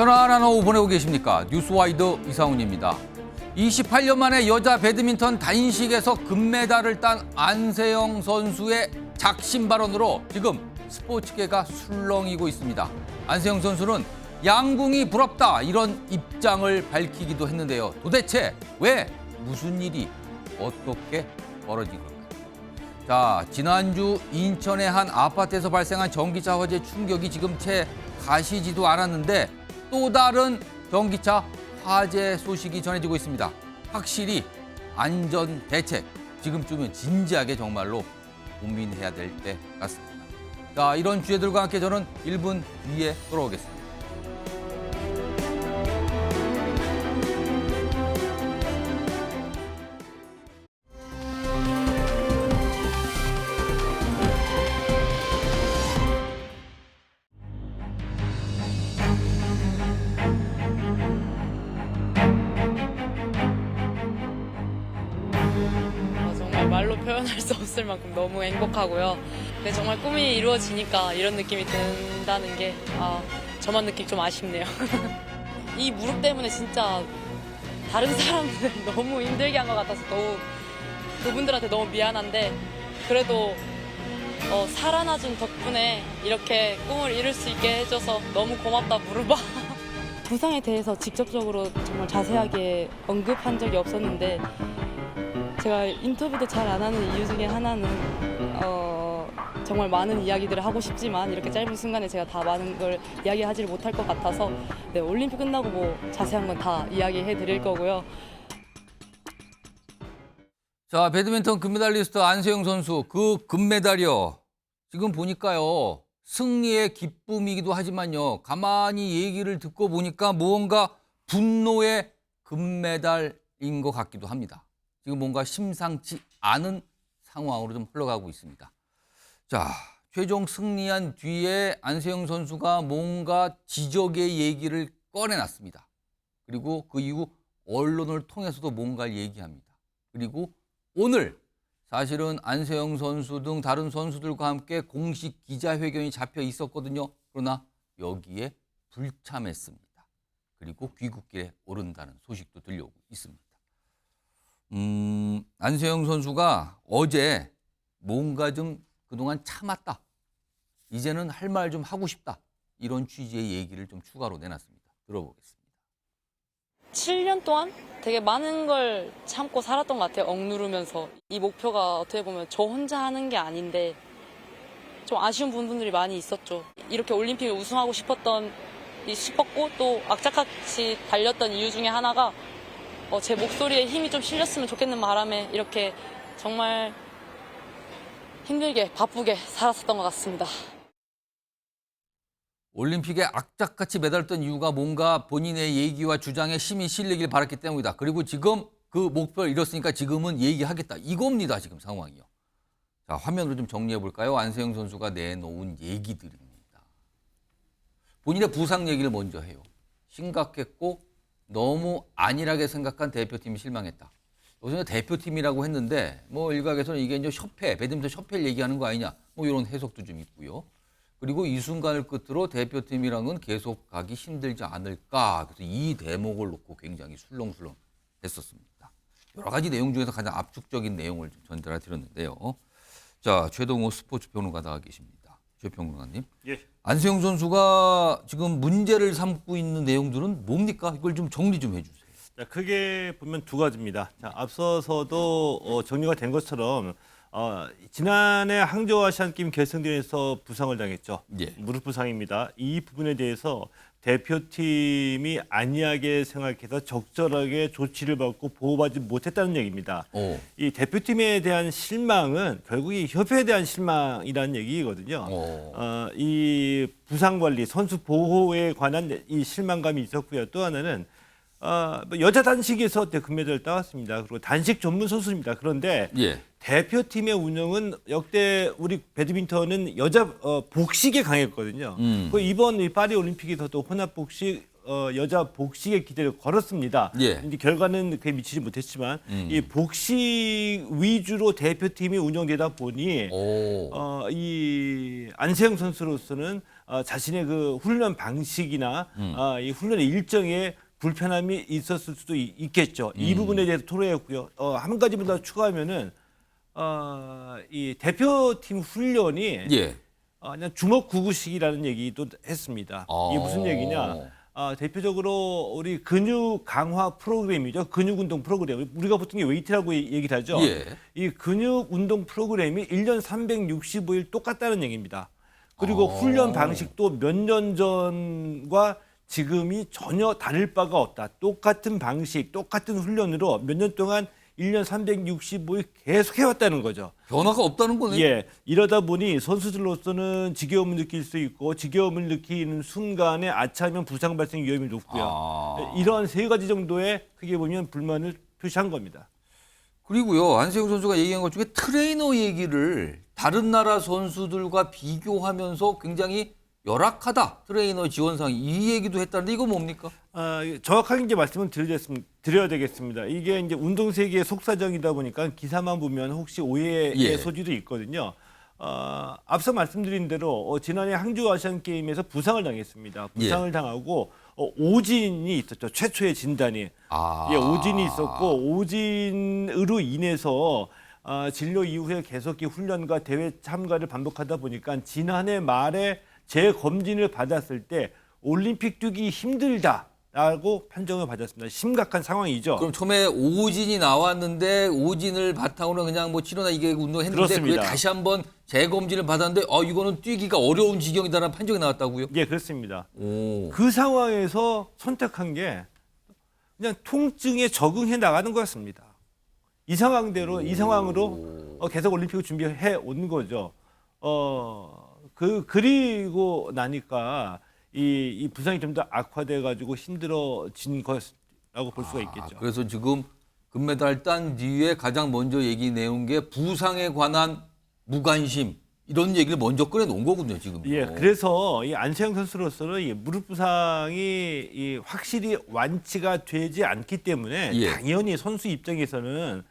편안한 오후 보내고 계십니까? 뉴스와이드 이상훈입니다. 28년 만에 여자 배드민턴 단식에서 금메달을 딴 안세영 선수의 작심 발언으로 지금 스포츠계가 술렁이고 있습니다. 안세영 선수는 양궁이 부럽다 이런 입장을 밝히기도 했는데요. 도대체 왜 무슨 일이 어떻게 벌어진 걸까요? 자, 지난주 인천의 한 아파트에서 발생한 전기차 화재 충격이 지금 채 가시지도 않았는데 또 다른 전기차 화재 소식이 전해지고 있습니다. 확실히 안전 대책 지금쯤은 진지하게 정말로 고민해야 될 때 같습니다. 자, 이런 주제들과 함께 저는 1분 뒤에 돌아오겠습니다. 정말 말로 표현할 수 없을 만큼 너무 행복하고요. 근데 정말 꿈이 이루어지니까 이런 느낌이 든다는 게 저만 느끼기 좀 아쉽네요. 이 무릎 때문에 진짜 다른 사람들 너무 힘들게 한 것 같아서 더욱 그분들한테 너무 미안한데 그래도 살아나준 덕분에 이렇게 꿈을 이룰 수 있게 해줘서 너무 고맙다 무릎아. 부상에 대해서 직접적으로 정말 자세하게 언급한 적이 없었는데 제가 인터뷰도 잘 안 하는 이유 중에 하나는 정말 많은 이야기들을 하고 싶지만 이렇게 짧은 순간에 제가 다 많은 걸 이야기하지를 못할 것 같아서 네, 올림픽 끝나고 뭐 자세한 건 다 이야기해 드릴 거고요. 자, 배드민턴 금메달리스트 안세영 선수 그 금메달이요. 지금 보니까요. 승리의 기쁨이기도 하지만요. 가만히 얘기를 듣고 보니까 무언가 분노의 금메달인 것 같기도 합니다. 지금 뭔가 심상치 않은 상황으로 좀 흘러가고 있습니다. 자, 최종 승리한 뒤에 안세영 선수가 뭔가 지적의 얘기를 꺼내놨습니다. 그리고 그 이후 언론을 통해서도 뭔가를 얘기합니다. 그리고 오늘 사실은 안세영 선수 등 다른 선수들과 함께 공식 기자회견이 잡혀 있었거든요. 그러나 여기에 불참했습니다. 그리고 귀국길에 오른다는 소식도 들려오고 있습니다. 안세영 선수가 어제 뭔가 좀 그동안 참았다. 이제는 할 말 좀 하고 싶다. 이런 취지의 얘기를 좀 추가로 내놨습니다. 들어보겠습니다. 7년 동안 되게 많은 걸 참고 살았던 것 같아요. 억누르면서. 이 목표가 어떻게 보면 저 혼자 하는 게 아닌데 좀 아쉬운 부분들이 많이 있었죠. 이렇게 올림픽을 우승하고 싶었고 또 악착같이 달렸던 이유 중에 하나가 제 목소리에 힘이 좀 실렸으면 좋겠는 바람에 이렇게 정말 힘들게 바쁘게 살았었던 것 같습니다. 올림픽에 악착같이 매달렸던 이유가 뭔가 본인의 얘기와 주장에 힘이 실리길 바랐기 때문이다. 그리고 지금 그 목표를 이뤘으니까 지금은 얘기하겠다. 이겁니다. 지금 상황이요. 자, 화면으로 좀 정리해 볼까요? 안세영 선수가 내놓은 얘기들입니다. 본인의 부상 얘기를 먼저 해요. 심각했고 너무 안일하게 생각한 대표팀이 실망했다. 여기서 대표팀이라고 했는데 뭐 일각에서는 이게 이제 협회, 배드민턴 협회를 얘기하는 거 아니냐. 뭐 이런 해석도 좀 있고요. 그리고 이 순간을 끝으로 대표팀이랑은 계속 가기 힘들지 않을까. 그래서 이 대목을 놓고 굉장히 술렁술렁 했었습니다. 여러 가지 내용 중에서 가장 압축적인 내용을 좀 전달해 드렸는데요. 자, 최동호 스포츠 평론가 나와 계십니다. 최 평론가님. 예. 안세영 선수가 지금 문제를 삼고 있는 내용들은 뭡니까? 이걸 좀 정리 좀 해주세요. 자, 크게 보면 두 가지입니다. 자, 앞서서도 정리가 된 것처럼 지난해 항저우 아시안게임 결승전에서 부상을 당했죠. 예. 무릎 부상입니다. 이 부분에 대해서 대표팀이 안이하게 생각해서 적절하게 조치를 받고 보호받지 못했다는 얘기입니다. 이 대표팀에 대한 실망은 결국 이 협회에 대한 실망이라는 얘기거든요. 이 부상 관리, 선수 보호에 관한 이 실망감이 있었고요. 또 하나는 여자 단식에서 금메달을 따왔습니다. 그리고 단식 전문 선수입니다. 그런데 예. 대표팀의 운영은 역대 우리 배드민턴은 여자 복식에 강했거든요. 그 이번 이 파리 올림픽에서도 혼합 복식, 여자 복식에 기대를 걸었습니다. 예. 이제 결과는 그에 미치지 못했지만 이 복식 위주로 대표팀이 운영되다 보니 이 안세영 선수로서는 자신의 그 훈련 방식이나 이 훈련의 일정에 불편함이 있었을 수도 있겠죠. 이 부분에 대해서 토로했고요. 한 가지만 더 추가하면은 이 대표팀 훈련이 예. 그냥 주먹구구식이라는 얘기도 했습니다. 이게 무슨 얘기냐? 대표적으로 우리 근육 강화 프로그램이죠. 근육 운동 프로그램. 우리가 보통 웨이트라고 얘기를 하죠. 예. 이 근육 운동 프로그램이 1년 365일 똑같다는 얘기입니다. 그리고 훈련 방식도 몇 년 전과 지금이 전혀 다를 바가 없다. 똑같은 방식, 똑같은 훈련으로 몇 년 동안 1년 365일 계속 해왔다는 거죠. 변화가 없다는 거네. 예, 이러다 보니 선수들로서는 지겨움을 느낄 수 있고 지겨움을 느끼는 순간에 아차하면 부상 발생 위험이 높고요. 이러한 세 가지 정도의 크게 보면 불만을 표시한 겁니다. 그리고요, 안세영 선수가 얘기한 것 중에 트레이너 얘기를 다른 나라 선수들과 비교하면서 굉장히 열악하다. 트레이너 지원상 이 얘기도 했다는데 이거 뭡니까? 정확하게 이제 말씀을 드려야 되겠습니다. 이게 이제 운동 세계의 속사정이다 보니까 기사만 보면 혹시 오해의 예. 소지도 있거든요. 앞서 말씀드린 대로 지난해 항저우 아시안 게임에서 부상을 당했습니다. 부상을 당하고 오진이 있었죠. 최초의 진단이. 예, 오진이 있었고 오진으로 인해서 진료 이후에 계속 훈련과 대회 참가를 반복하다 보니까 지난해 말에 재검진을 받았을 때 올림픽 뛰기 힘들다라고 판정을 받았습니다. 심각한 상황이죠. 그럼 처음에 오진이 나왔는데 오진을 바탕으로 그냥 뭐 치료나 이게 운동했는데 그렇습니다. 그게 다시 한번 재검진을 받았는데 이거는 뛰기가 어려운 지경이다라는 판정이 나왔다고요? 예, 그렇습니다. 오. 그 상황에서 선택한 게 그냥 통증에 적응해 나가는 거였습니다. 이 상황대로 이 상황으로 계속 올림픽을 준비해 온 거죠. 그리고 나니까 이 부상이 좀 더 악화돼 가지고 힘들어진 것이라고 볼 수가 있겠죠. 그래서 지금 금메달 딴 뒤에 가장 먼저 얘기 내온 게 부상에 관한 무관심 이런 얘기를 먼저 꺼내놓은 거군요, 지금. 예, 그래서 이 안세영 선수로서는 이 무릎 부상이 이 확실히 완치가 되지 않기 때문에 예. 당연히 선수 입장에서는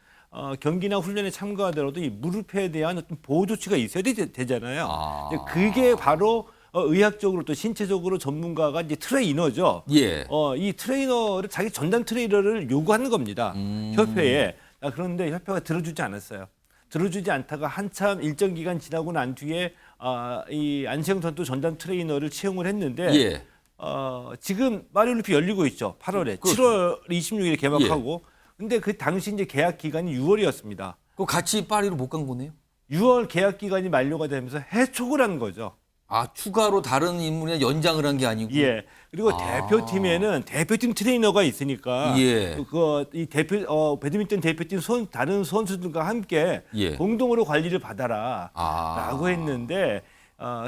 경기나 훈련에 참가하더라도 이 무릎에 대한 어떤 보호 조치가 있어야 되잖아요. 이제 그게 바로 의학적으로 또 신체적으로 전문가가 이제 트레이너죠. 예. 이 트레이너를 자기 전담 트레이너를 요구하는 겁니다. 협회에. 그런데 협회가 들어주지 않았어요. 들어주지 않다가 한참 일정 기간 지나고 난 뒤에 이 안세영 선수 전담 트레이너를 채용을 했는데 예. 지금 파리올림픽 열리고 있죠. 8월에. 7월 26일에 개막하고. 근데 그 당시 이제 계약 기간이 6월이었습니다. 그 같이 파리로 못 간 거네요? 6월 계약 기간이 만료가 되면서 해촉을 한 거죠. 추가로 다른 인물에 연장을 한 게 아니고. 예. 그리고 대표팀에는 대표팀 트레이너가 있으니까 예. 이 배드민턴 대표팀 다른 선수들과 함께 예. 공동으로 관리를 받아라라고 했는데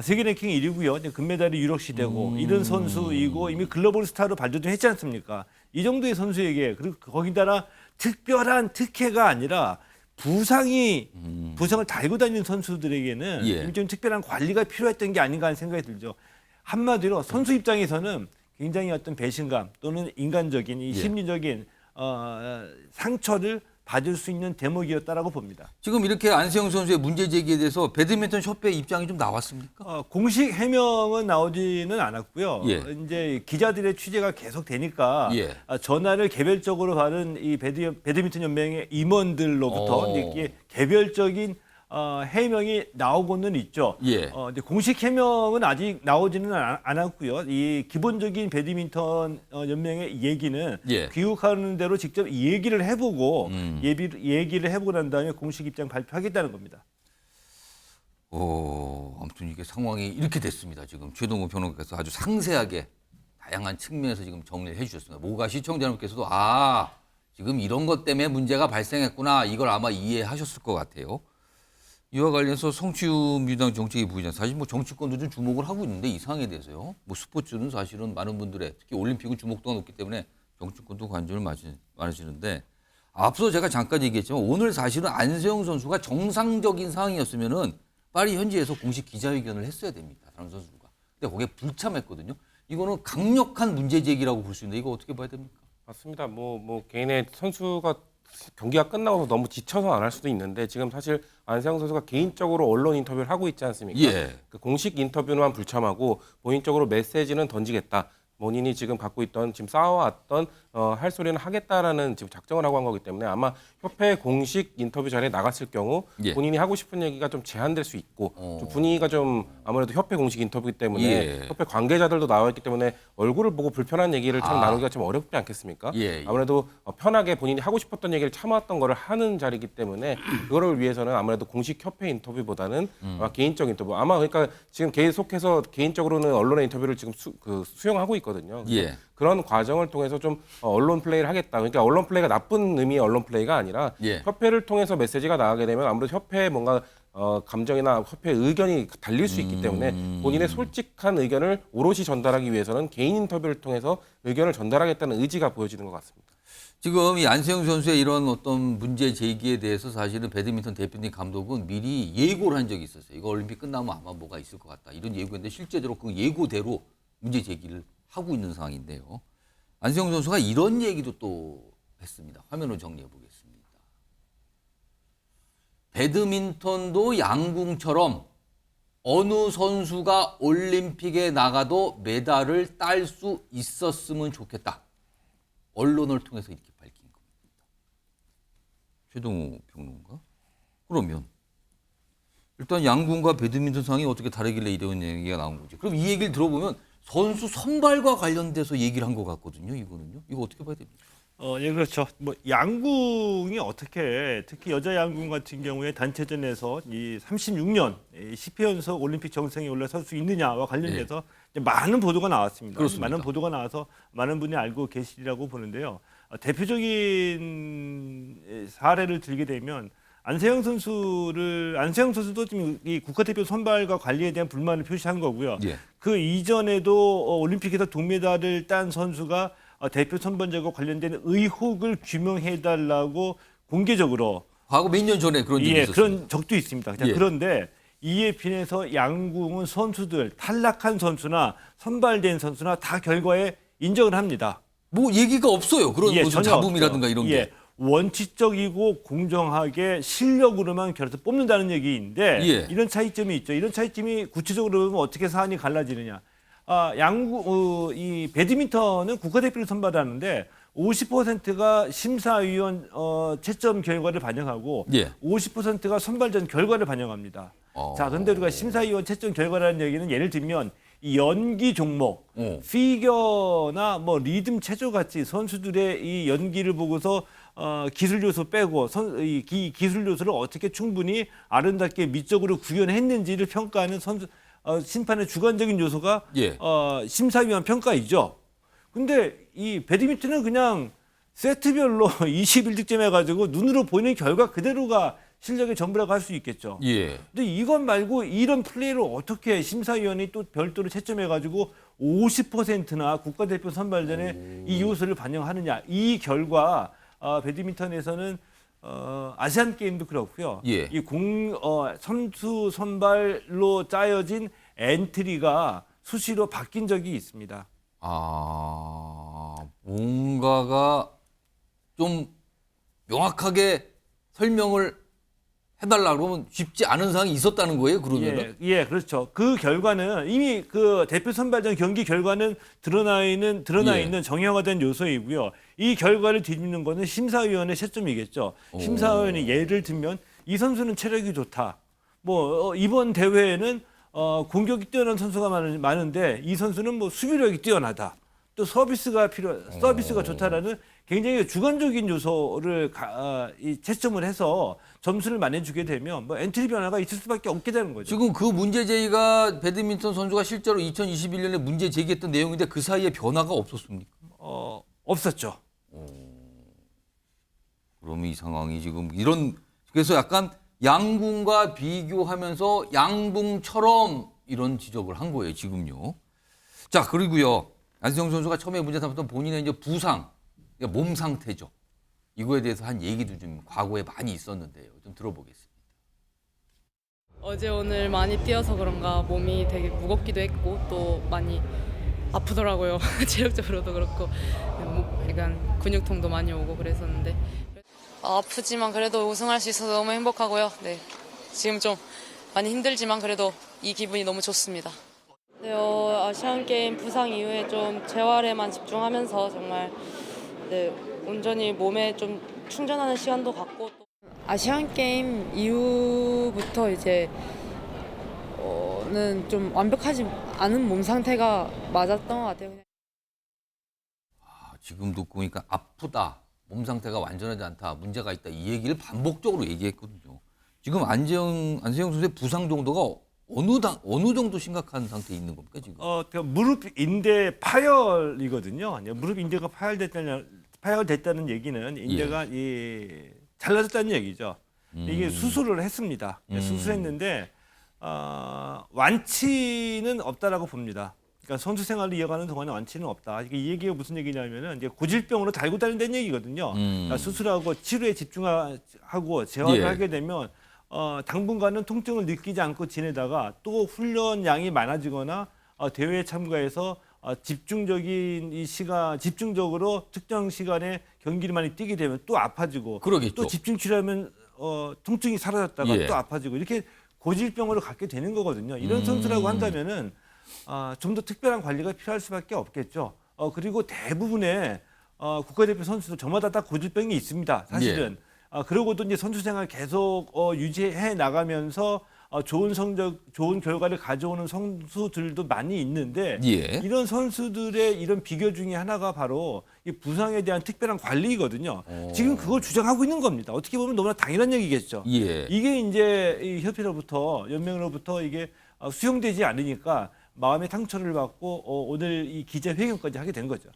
세계 랭킹 1위고요. 금메달이 유력시되고 이런 선수이고 이미 글로벌 스타로 발돋움 했지 않습니까? 이 정도의 선수에게 그리고 거기다가 특별한 특혜가 아니라 부상을 달고 다니는 선수들에게는 예. 좀 특별한 관리가 필요했던 게 아닌가 하는 생각이 들죠. 한마디로 선수 입장에서는 굉장히 어떤 배신감 또는 인간적인 이 심리적인 상처를 받을 수 있는 대목이었다라고 봅니다. 지금 이렇게 안세영 선수의 문제 제기에 대해서 배드민턴 협회 입장이 좀 나왔습니까? 공식 해명은 나오지는 않았고요. 예. 이제 기자들의 취재가 계속 되니까 예. 전화를 개별적으로 받은 이 배드민턴 연맹의 임원들로부터 이렇게 개별적인 해명이 나오고는 있죠. 예. 근데 공식 해명은 아직 나오지는 않았고요. 이 기본적인 배드민턴 연맹의 얘기는 예. 귀국하는 대로 직접 얘기를 해보고 얘기를 해보고 난 다음에 공식 입장 발표하겠다는 겁니다. 아무튼 이게 상황이 이렇게 됐습니다. 지금 최동호 변호사께서 아주 상세하게 다양한 측면에서 지금 정리를 해주셨습니다. 뭐가 시청자 여러분께서도 지금 이런 것 때문에 문제가 발생했구나 이걸 아마 이해하셨을 것 같아요. 이와 관련해서 성취우 민주당 정책위 부의장 사실 뭐 정치권도 좀 주목을 하고 있는데 이 상황에 대해서요. 뭐 스포츠는 사실은 많은 분들의 특히 올림픽은 주목도가 높기 때문에 정치권도 관심을 많으시는데 앞서 제가 잠깐 얘기했지만 오늘 사실은 안세영 선수가 정상적인 상황이었으면은 파리 현지에서 공식 기자회견을 했어야 됩니다. 다른 선수가. 근데 거기에 불참했거든요. 이거는 강력한 문제 제기라고 볼 수 있는데 이거 어떻게 봐야 됩니까? 맞습니다. 뭐 개인의 선수가 경기가 끝나고 너무 지쳐서 안 할 수도 있는데 지금 사실 안세영 선수가 개인적으로 언론 인터뷰를 하고 있지 않습니까? 예. 그 공식 인터뷰만 불참하고 본인적으로 메시지는 던지겠다. 본인이 지금 갖고 있던 지금 쌓아왔던 할 소리는 하겠다라는 지금 작정을 하고 한 거기 때문에 아마 협회 공식 인터뷰 자리에 나갔을 경우 예. 본인이 하고 싶은 얘기가 좀 제한될 수 있고 좀 분위기가 좀 아무래도 협회 공식 인터뷰이기 때문에 예. 협회 관계자들도 나와 있기 때문에 얼굴을 보고 불편한 얘기를 참 나누기가 좀 어렵지 않겠습니까? 예. 아무래도 편하게 본인이 하고 싶었던 얘기를 참아왔던 거를 하는 자리이기 때문에 그거를 위해서는 아무래도 공식 협회 인터뷰보다는 개인적 인터뷰 아마 그러니까 지금 계속해서 개인적으로는 언론의 인터뷰를 지금 수용하고 있거든요. 예. 그런 과정을 통해서 좀 언론 플레이를 하겠다. 그러니까 언론 플레이가 나쁜 의미의 언론 플레이가 아니라 예. 협회를 통해서 메시지가 나가게 되면 아무래도 협회에 뭔가 감정이나 협회 의견이 달릴 수 있기 때문에 본인의 솔직한 의견을 오롯이 전달하기 위해서는 개인 인터뷰를 통해서 의견을 전달하겠다는 의지가 보여지는 것 같습니다. 지금 이 안세영 선수의 이런 어떤 문제 제기에 대해서 사실은 배드민턴 대표님 감독은 미리 예고를 한 적이 있었어요. 이거 올림픽 끝나면 아마 뭐가 있을 것 같다. 이런 예고인데 실제로 그 예고대로 문제 제기를 하고 있는 상황인데요. 안세영 선수가 이런 얘기도 또 했습니다. 화면으로 정리해 보겠습니다. 배드민턴도 양궁처럼 어느 선수가 올림픽에 나가도 메달을 딸 수 있었으면 좋겠다. 언론을 통해서 이렇게 밝힌 겁니다. 최동호 평론가? 그러면 일단 양궁과 배드민턴 상이 어떻게 다르길래 이런 얘기가 나온 거지? 그럼 이 얘기를 들어보면 선수 선발과 관련돼서 얘기를 한 것 같거든요. 이거는요. 이거 어떻게 봐야 됩니까? 예, 그렇죠. 뭐 양궁이 어떻게 특히 여자 양궁 같은 경우에 단체전에서 이 36년 10회 연속 올림픽 정상에 올라설 수 있느냐와 관련돼서 이제 많은 보도가 나왔습니다. 그렇습니다. 많은 보도가 나와서 많은 분이 알고 계시리라고 보는데요. 대표적인 사례를 들게 되면 안세영 선수도 지금 이 국가대표 선발과 관리에 대한 불만을 표시한 거고요. 예. 그 이전에도 올림픽에서 동메달을 딴 선수가 대표 선발자와 관련된 의혹을 규명해달라고 공개적으로 과거 몇 년 전에 그런 적이 있었어요. 그런 적도 있습니다. 예. 그런데 이에 비해서 양궁은 선수들 탈락한 선수나 선발된 선수나 다 결과에 인정을 합니다. 뭐 얘기가 없어요. 그런 무슨 전혀 잡음이라든가 없죠. 이런 게. 원칙적이고 공정하게 실력으로만 결해서 뽑는다는 얘기인데 예. 이런 차이점이 있죠. 이런 차이점이 구체적으로 보면 어떻게 사안이 갈라지느냐. 이 배드민턴은 국가대표를 선발하는데 50%가 심사위원 채점 결과를 반영하고 예. 50%가 선발전 결과를 반영합니다. 자, 그런데 우리가 심사위원 채점 결과라는 얘기는 예를 들면 이 연기 종목, 피겨나 뭐 리듬 체조 같이 선수들의 이 연기를 보고서 기술 요소 빼고 기술 요소를 어떻게 충분히 아름답게 미적으로 구현했는지를 평가하는 심판의 주관적인 요소가 예. 심사위원 평가이죠. 근데 이 배드민턴은 그냥 세트별로 21득점 해가지고 눈으로 보이는 결과 그대로가 실력의 전부라고 할 수 있겠죠. 예. 근데 이것 말고 이런 플레이를 어떻게 심사위원이 또 별도로 채점해가지고 50%나 국가대표 선발전에 이 요소를 반영하느냐. 이 결과 배드민턴에서는 아시안 게임도 그렇고요. 예. 선수 선발로 짜여진 엔트리가 수시로 바뀐 적이 있습니다. 뭔가가 좀 명확하게 설명을 해달라 그러면 쉽지 않은 상황이 있었다는 거예요, 그러면은? 예, 그렇죠. 그 결과는 이미 그 대표 선발전 경기 결과는 드러나 있는 정형화된 요소이고요. 이 결과를 뒤집는 거는 심사위원의 채점이겠죠. 심사위원이 예를 들면 이 선수는 체력이 좋다. 뭐 이번 대회에는 공격이 뛰어난 선수가 많은데 이 선수는 뭐 수비력이 뛰어나다. 또 서비스가 좋다라는 굉장히 주관적인 요소를 채점을 해서 점수를 만회주게 되면 뭐 엔트리 변화가 있을 수밖에 없게 되는 거죠. 지금 그 문제 제기가 배드민턴 선수가 실제로 2021년에 문제 제기했던 내용인데 그 사이에 변화가 없었습니까? 없었죠. 그러면 이 상황이 지금 그래서 약간 양궁과 비교하면서 양궁처럼 이런 지적을 한 거예요, 지금요. 자, 그리고요. 안세영 선수가 처음에 문제 삼았던 본인의 이제 부상, 그러니까 몸 상태죠. 이거에 대해서 한 얘기도 좀 과거에 많이 있었는데요. 좀 들어보겠습니다. 어제 오늘 많이 뛰어서 그런가 몸이 되게 무겁기도 했고 또 많이 아프더라고요. 체력적으로도 그렇고 약간 근육통도 많이 오고 그랬었는데 아프지만 그래도 우승할 수 있어서 너무 행복하고요. 네, 지금 좀 많이 힘들지만 그래도 이 기분이 너무 좋습니다. 네, 아시안게임 부상 이후에 좀 재활에만 집중하면서 정말 네, 온전히 몸에 좀 충전하는 시간도 갖고 또 아시안게임 이후부터 이제 는 좀 완벽하지 않은 몸 상태가 맞았던 것 같아요. 지금 듣고 보니까 아프다, 몸 상태가 완전하지 않다, 문제가 있다 이 얘기를 반복적으로 얘기했거든요. 지금 안세영 선수의 부상 정도가 어느 정도 심각한 상태에 있는 겁니까 지금? 그러니까 무릎 인대 파열이거든요. 무릎 인대가 파열됐다는 얘기는 인대가 잘라졌다는 얘기죠. 이게 수술을 했습니다. 수술했는데 완치는 없다라고 봅니다. 그러니까 선수 생활을 이어가는 동안에 완치는 없다. 이 얘기가 무슨 얘기냐면은 이제 고질병으로 달고 다닌다는 얘기거든요. 그러니까 수술하고 치료에 집중하고 재활을 하게 되면 당분간은 통증을 느끼지 않고 지내다가 또 훈련량이 많아지거나 대회에 참가해서 집중적으로 특정 시간에 경기를 많이 뛰게 되면 또 아파지고 그러겠죠. 또 집중 치료하면 통증이 사라졌다가 예. 또 아파지고 이렇게 고질병으로 갖게 되는 거거든요. 이런 선수라고 한다면은 좀 더 특별한 관리가 필요할 수밖에 없겠죠. 그리고 대부분의 국가대표 선수도 저마다 다 고질병이 있습니다. 사실은. 그러고도 이제 선수 생활 계속 유지해 나가면서 좋은 성적, 좋은 결과를 가져오는 선수들도 많이 있는데 예. 이런 선수들의 이런 비결 중에 하나가 바로 이 부상에 대한 특별한 관리이거든요. 지금 그걸 주장하고 있는 겁니다. 어떻게 보면 너무나 당연한 얘기겠죠. 예. 이게 이제 이 협회로부터 연맹으로부터 이게 수용되지 않으니까 마음의 상처를 받고 오늘 이 기자회견까지 하게 된 거죠.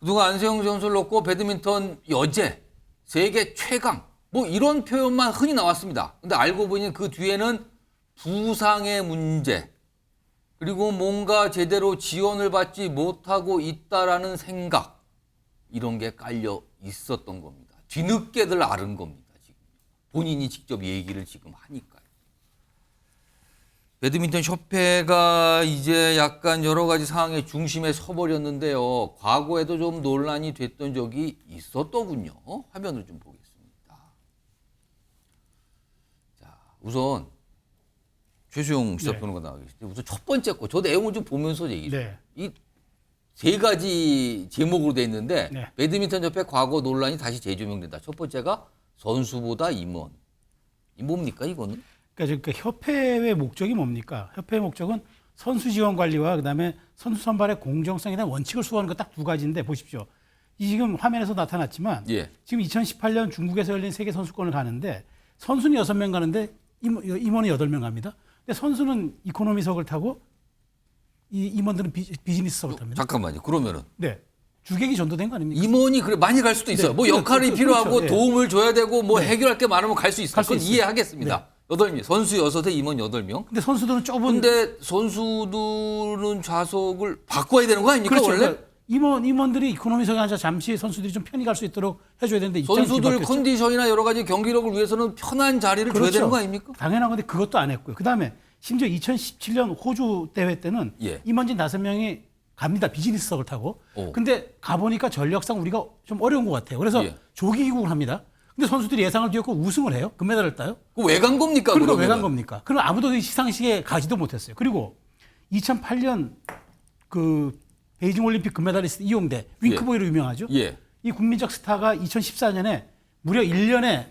그동안 안세영 선수를 놓고 배드민턴 여제 세계 최강 뭐 이런 표현만 흔히 나왔습니다. 근데 알고 보니 그 뒤에는 부상의 문제 그리고 뭔가 제대로 지원을 받지 못하고 있다라는 생각 이런 게 깔려 있었던 겁니다. 뒤늦게들 알은 겁니다. 지금 본인이 직접 얘기를 지금 하니까요. 배드민턴 협회가 이제 약간 여러 가지 상황의 중심에 서버렸는데요. 과거에도 좀 논란이 됐던 적이 있었더군요. 화면을 좀 보겠습니다. 자, 우선 최수용 시사평론가 나와 계시죠. 우선 첫 번째 거, 저 내용을 좀 보면서 얘기해 주세요. 이 세 가지 제목으로 돼 있는데 배드민턴 협회 과거 논란이 다시 재조명된다. 첫 번째가 선수보다 임원. 이 뭡니까 이거는? 그러니까 협회의 목적이 뭡니까? 협회의 목적은 선수 지원 관리와 그다음에 선수 선발의 공정성에 대한 원칙을 수호하는 것 딱 두 가지인데 보십시오. 이 지금 화면에서 나타났지만 지금 2018년 중국에서 열린 세계 선수권을 가는데 선수는 6명 가는데 임원은 8명 갑니다. 근데 선수는 이코노미석을 타고 이 임원들은 비즈니스석을 탑니다. 잠깐만요. 그러면은 네. 주객이 전도된 거 아닙니까? 임원이 그래 많이 갈 수도 있어요. 뭐 역할이 필요하고 그렇죠. 도움을 줘야 되고 뭐 해결할 게 많으면 갈 수 있어요. 그건 있어요. 이해하겠습니다. 8명. 선수 6에 임원 8명. 근데 선수들은 좁은 근데 선수들은 좌석을 바꿔야 되는 거 아닙니까 그렇죠. 원래? 그러니까 임원들이 이코노미석에 앉아 잠시 선수들이 좀 편히 갈 수 있도록 해줘야 되는데 선수들 입장이 컨디션이나 여러 가지 경기력을 위해서는 편한 자리를 줘야 되는 거 아닙니까? 당연한 건데 그것도 안 했고요. 그다음에 심지어 2017년 호주 대회 때는 임원진 5명이 갑니다. 비즈니스석을 타고. 근데 가보니까 전력상 우리가 좀 어려운 것 같아요. 그래서 조기 귀국을 합니다. 근데 선수들이 예상을 뛰었고 우승을 해요. 금메달을 따요. 왜 간 겁니까? 그러니까 왜 간 겁니까? 그럼 아무도 이 시상식에 가지도 못했어요. 그리고 2008년 그 베이징 올림픽 금메달리스트 이용대 윙크보이로 유명하죠. 이 국민적 스타가 2014년에 무려 1년에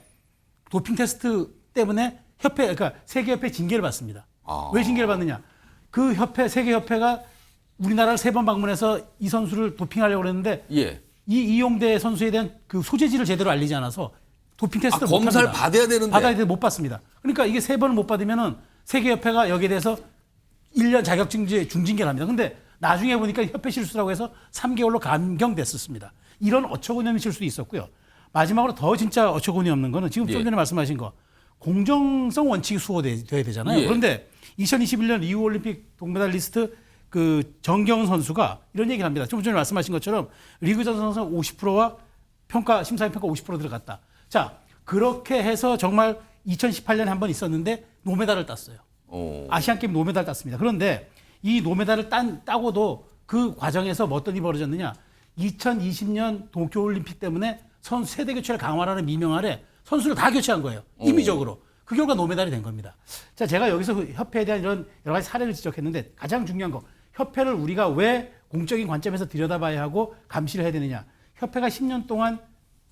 도핑 테스트 때문에 그러니까 세계협회 징계를 받습니다. 왜 징계를 받느냐? 그 협회, 세계협회가 우리나라를 3번 방문해서 이 선수를 도핑하려고 그랬는데 이 이용대 선수에 대한 그 소재지를 제대로 알리지 않아서 도핑 테스트를 못 검사를 합니다. 받아야 되는데. 받아야 되는데 못 받습니다. 그러니까 이게 3번을 못 받으면은 세계협회가 여기에 대해서 1년 자격증제 중징계를 합니다. 근데 나중에 보니까 협회 실수라고 해서 3개월로 감경됐었습니다. 이런 어처구니없는 실수도 있었고요. 마지막으로 더 진짜 어처구니 없는 거는 지금 좀 전에 말씀하신 거 공정성 원칙이 수호돼야 되잖아요. 그런데 2021년 리우 올림픽 동메달리스트 그 정경은 선수가 이런 얘기를 합니다. 좀 전에 말씀하신 것처럼 리그전 선수 50%와 심사위 평가 50% 들어갔다. 자, 그렇게 해서 정말 2018년에 한 번 있었는데 노메달을 땄어요. 아시안게임 노메달 땄습니다. 그런데 이 노메달을 따고도 그 과정에서 뭐 어떤 일이 벌어졌느냐. 2020년 도쿄올림픽 때문에 선수 세대 교체를 강화하는 미명 아래 선수를 다 교체한 거예요. 임의적으로. 그 결과 노메달이 된 겁니다. 자, 제가 여기서 그 협회에 대한 이런 여러 가지 사례를 지적했는데 가장 중요한 거, 협회를 우리가 왜 공적인 관점에서 들여다봐야 하고 감시를 해야 되느냐. 협회가 10년 동안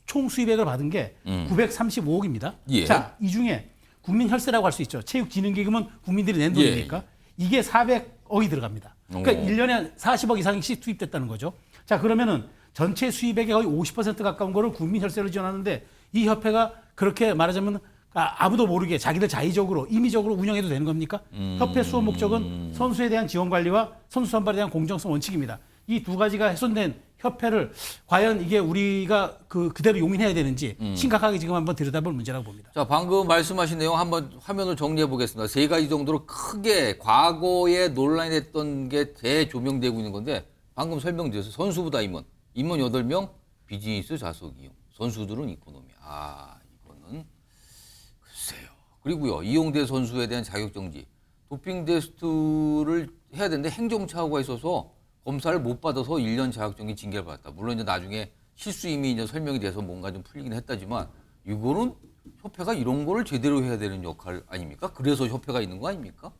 총 수입액을 받은 게 935억입니다. 예. 자, 이 중에 국민 혈세라고 할 수 있죠. 체육진흥기금은 국민들이 낸 돈이니까 이게 400억이 들어갑니다. 그러니까 1년에 40억 이상씩 투입됐다는 거죠. 자, 그러면은 전체 수입액의 거의 50% 가까운 거를 국민 혈세로 지원하는데 이 협회가 그렇게 말하자면 아무도 모르게 자기들 자의적으로 임의적으로 운영해도 되는 겁니까? 협회 수업 목적은 선수에 대한 지원 관리와 선수 선발에 대한 공정성 원칙입니다. 이 두 가지가 훼손된 협회를 과연 이게 우리가 그대로 용인해야 되는지 심각하게 지금 한번 들여다볼 문제라고 봅니다. 자, 방금 말씀하신 내용 한번 화면을 정리해 보겠습니다. 세 가지 정도로 크게 과거에 논란이 됐던 게 대조명되고 있는 건데 방금 설명드렸어요. 선수부다 임원 8명, 비즈니스 좌석 이용, 선수들은 이코노미. 이거는 글쎄요. 그리고요, 이용대 선수에 대한 자격정지, 도핑 테스트를 해야 되는데 행정차고가 있어서 검사를 못 받아서 1년 자격정지 징계를 받았다. 물론 이제 나중에 실수 이미 이제 설명이 돼서 뭔가 좀 풀리긴 했다지만 이거는 협회가 이런 거를 제대로 해야 되는 역할 아닙니까? 그래서 협회가 있는 거 아닙니까?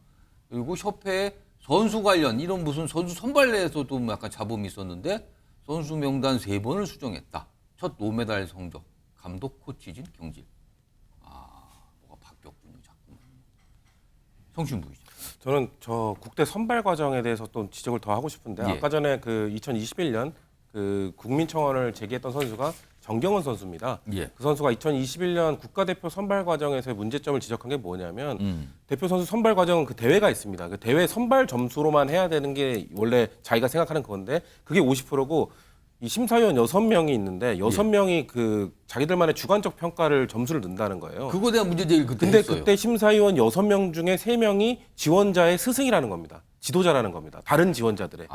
그리고 협회 선수 관련 이런 무슨 선수 선발에서도 약간 잡음이 있었는데 선수 명단 3번을 수정했다. 첫 노메달 성적, 감독 코치진 경질. 뭐가 바뀌었군요, 자꾸. 성신부이죠. 저는 저 국대 선발 과정에 대해서 또 지적을 더 하고 싶은데 예. 아까 전에 그 2021년 그 국민청원을 제기했던 선수가 정경원 선수입니다. 예. 그 선수가 2021년 국가대표 선발 과정에서의 문제점을 지적한 게 뭐냐면 대표 선수 선발 과정은 그 대회가 있습니다. 그 대회 선발 점수로만 해야 되는 게 원래 자기가 생각하는 건데 그게 50%고 이 심사위원 6명이 있는데 6명이 그 자기들만의 주관적 평가를 점수를 넣는다는 거예요. 그거에 대한 문제 제기를 그때 근데 했어요. 그때 심사위원 6명 중에 3명이 지원자의 스승이라는 겁니다. 지도자라는 겁니다. 다른 지원자들의.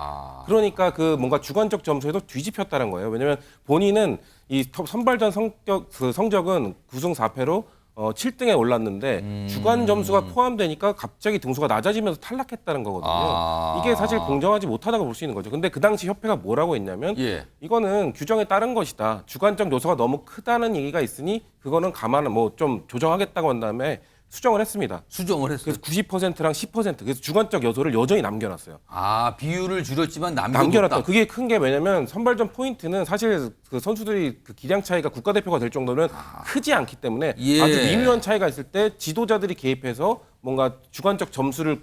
그러니까 그 뭔가 주관적 점수에도 뒤집혔다는 거예요. 왜냐하면 본인은 이 선발전 성적은 9승 4패로 7등에 올랐는데 주관 점수가 포함되니까 갑자기 등수가 낮아지면서 탈락했다는 거거든요. 이게 사실 공정하지 못하다고 볼 수 있는 거죠. 근데 그 당시 협회가 뭐라고 했냐면 예. 이거는 규정에 따른 것이다. 주관적 요소가 너무 크다는 얘기가 있으니 그거는 뭐 좀 조정하겠다고 한 다음에 수정을 했습니다. 수정을 했어요. 그래서 90%랑 10% 그래서 주관적 요소를 여전히 남겨놨어요. 비율을 줄였지만 남겨놨다. 그게 큰 게 왜냐면 선발전 포인트는 사실 그 선수들이 그 기량 차이가 국가대표가 될 정도는 크지 않기 때문에 예. 아주 미묘한 차이가 있을 때 지도자들이 개입해서 뭔가 주관적 점수를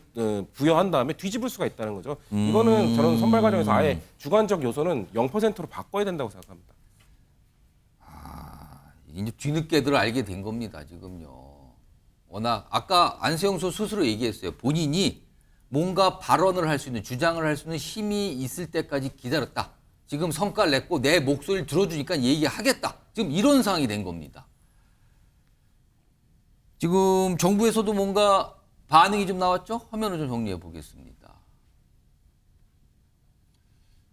부여한 다음에 뒤집을 수가 있다는 거죠. 이거는 저는 선발 과정에서 아예 주관적 요소는 0%로 바꿔야 된다고 생각합니다. 이제 뒤늦게들 알게 된 겁니다, 지금요. 워낙 아까 안세영 선수 스스로 얘기했어요. 본인이 뭔가 발언을 할 수 있는, 주장을 할 수 있는 힘이 있을 때까지 기다렸다. 지금 성과를 냈고 내 목소리를 들어주니까 얘기하겠다. 지금 이런 상황이 된 겁니다. 지금 정부에서도 뭔가 반응이 좀 나왔죠? 화면을 좀 정리해 보겠습니다.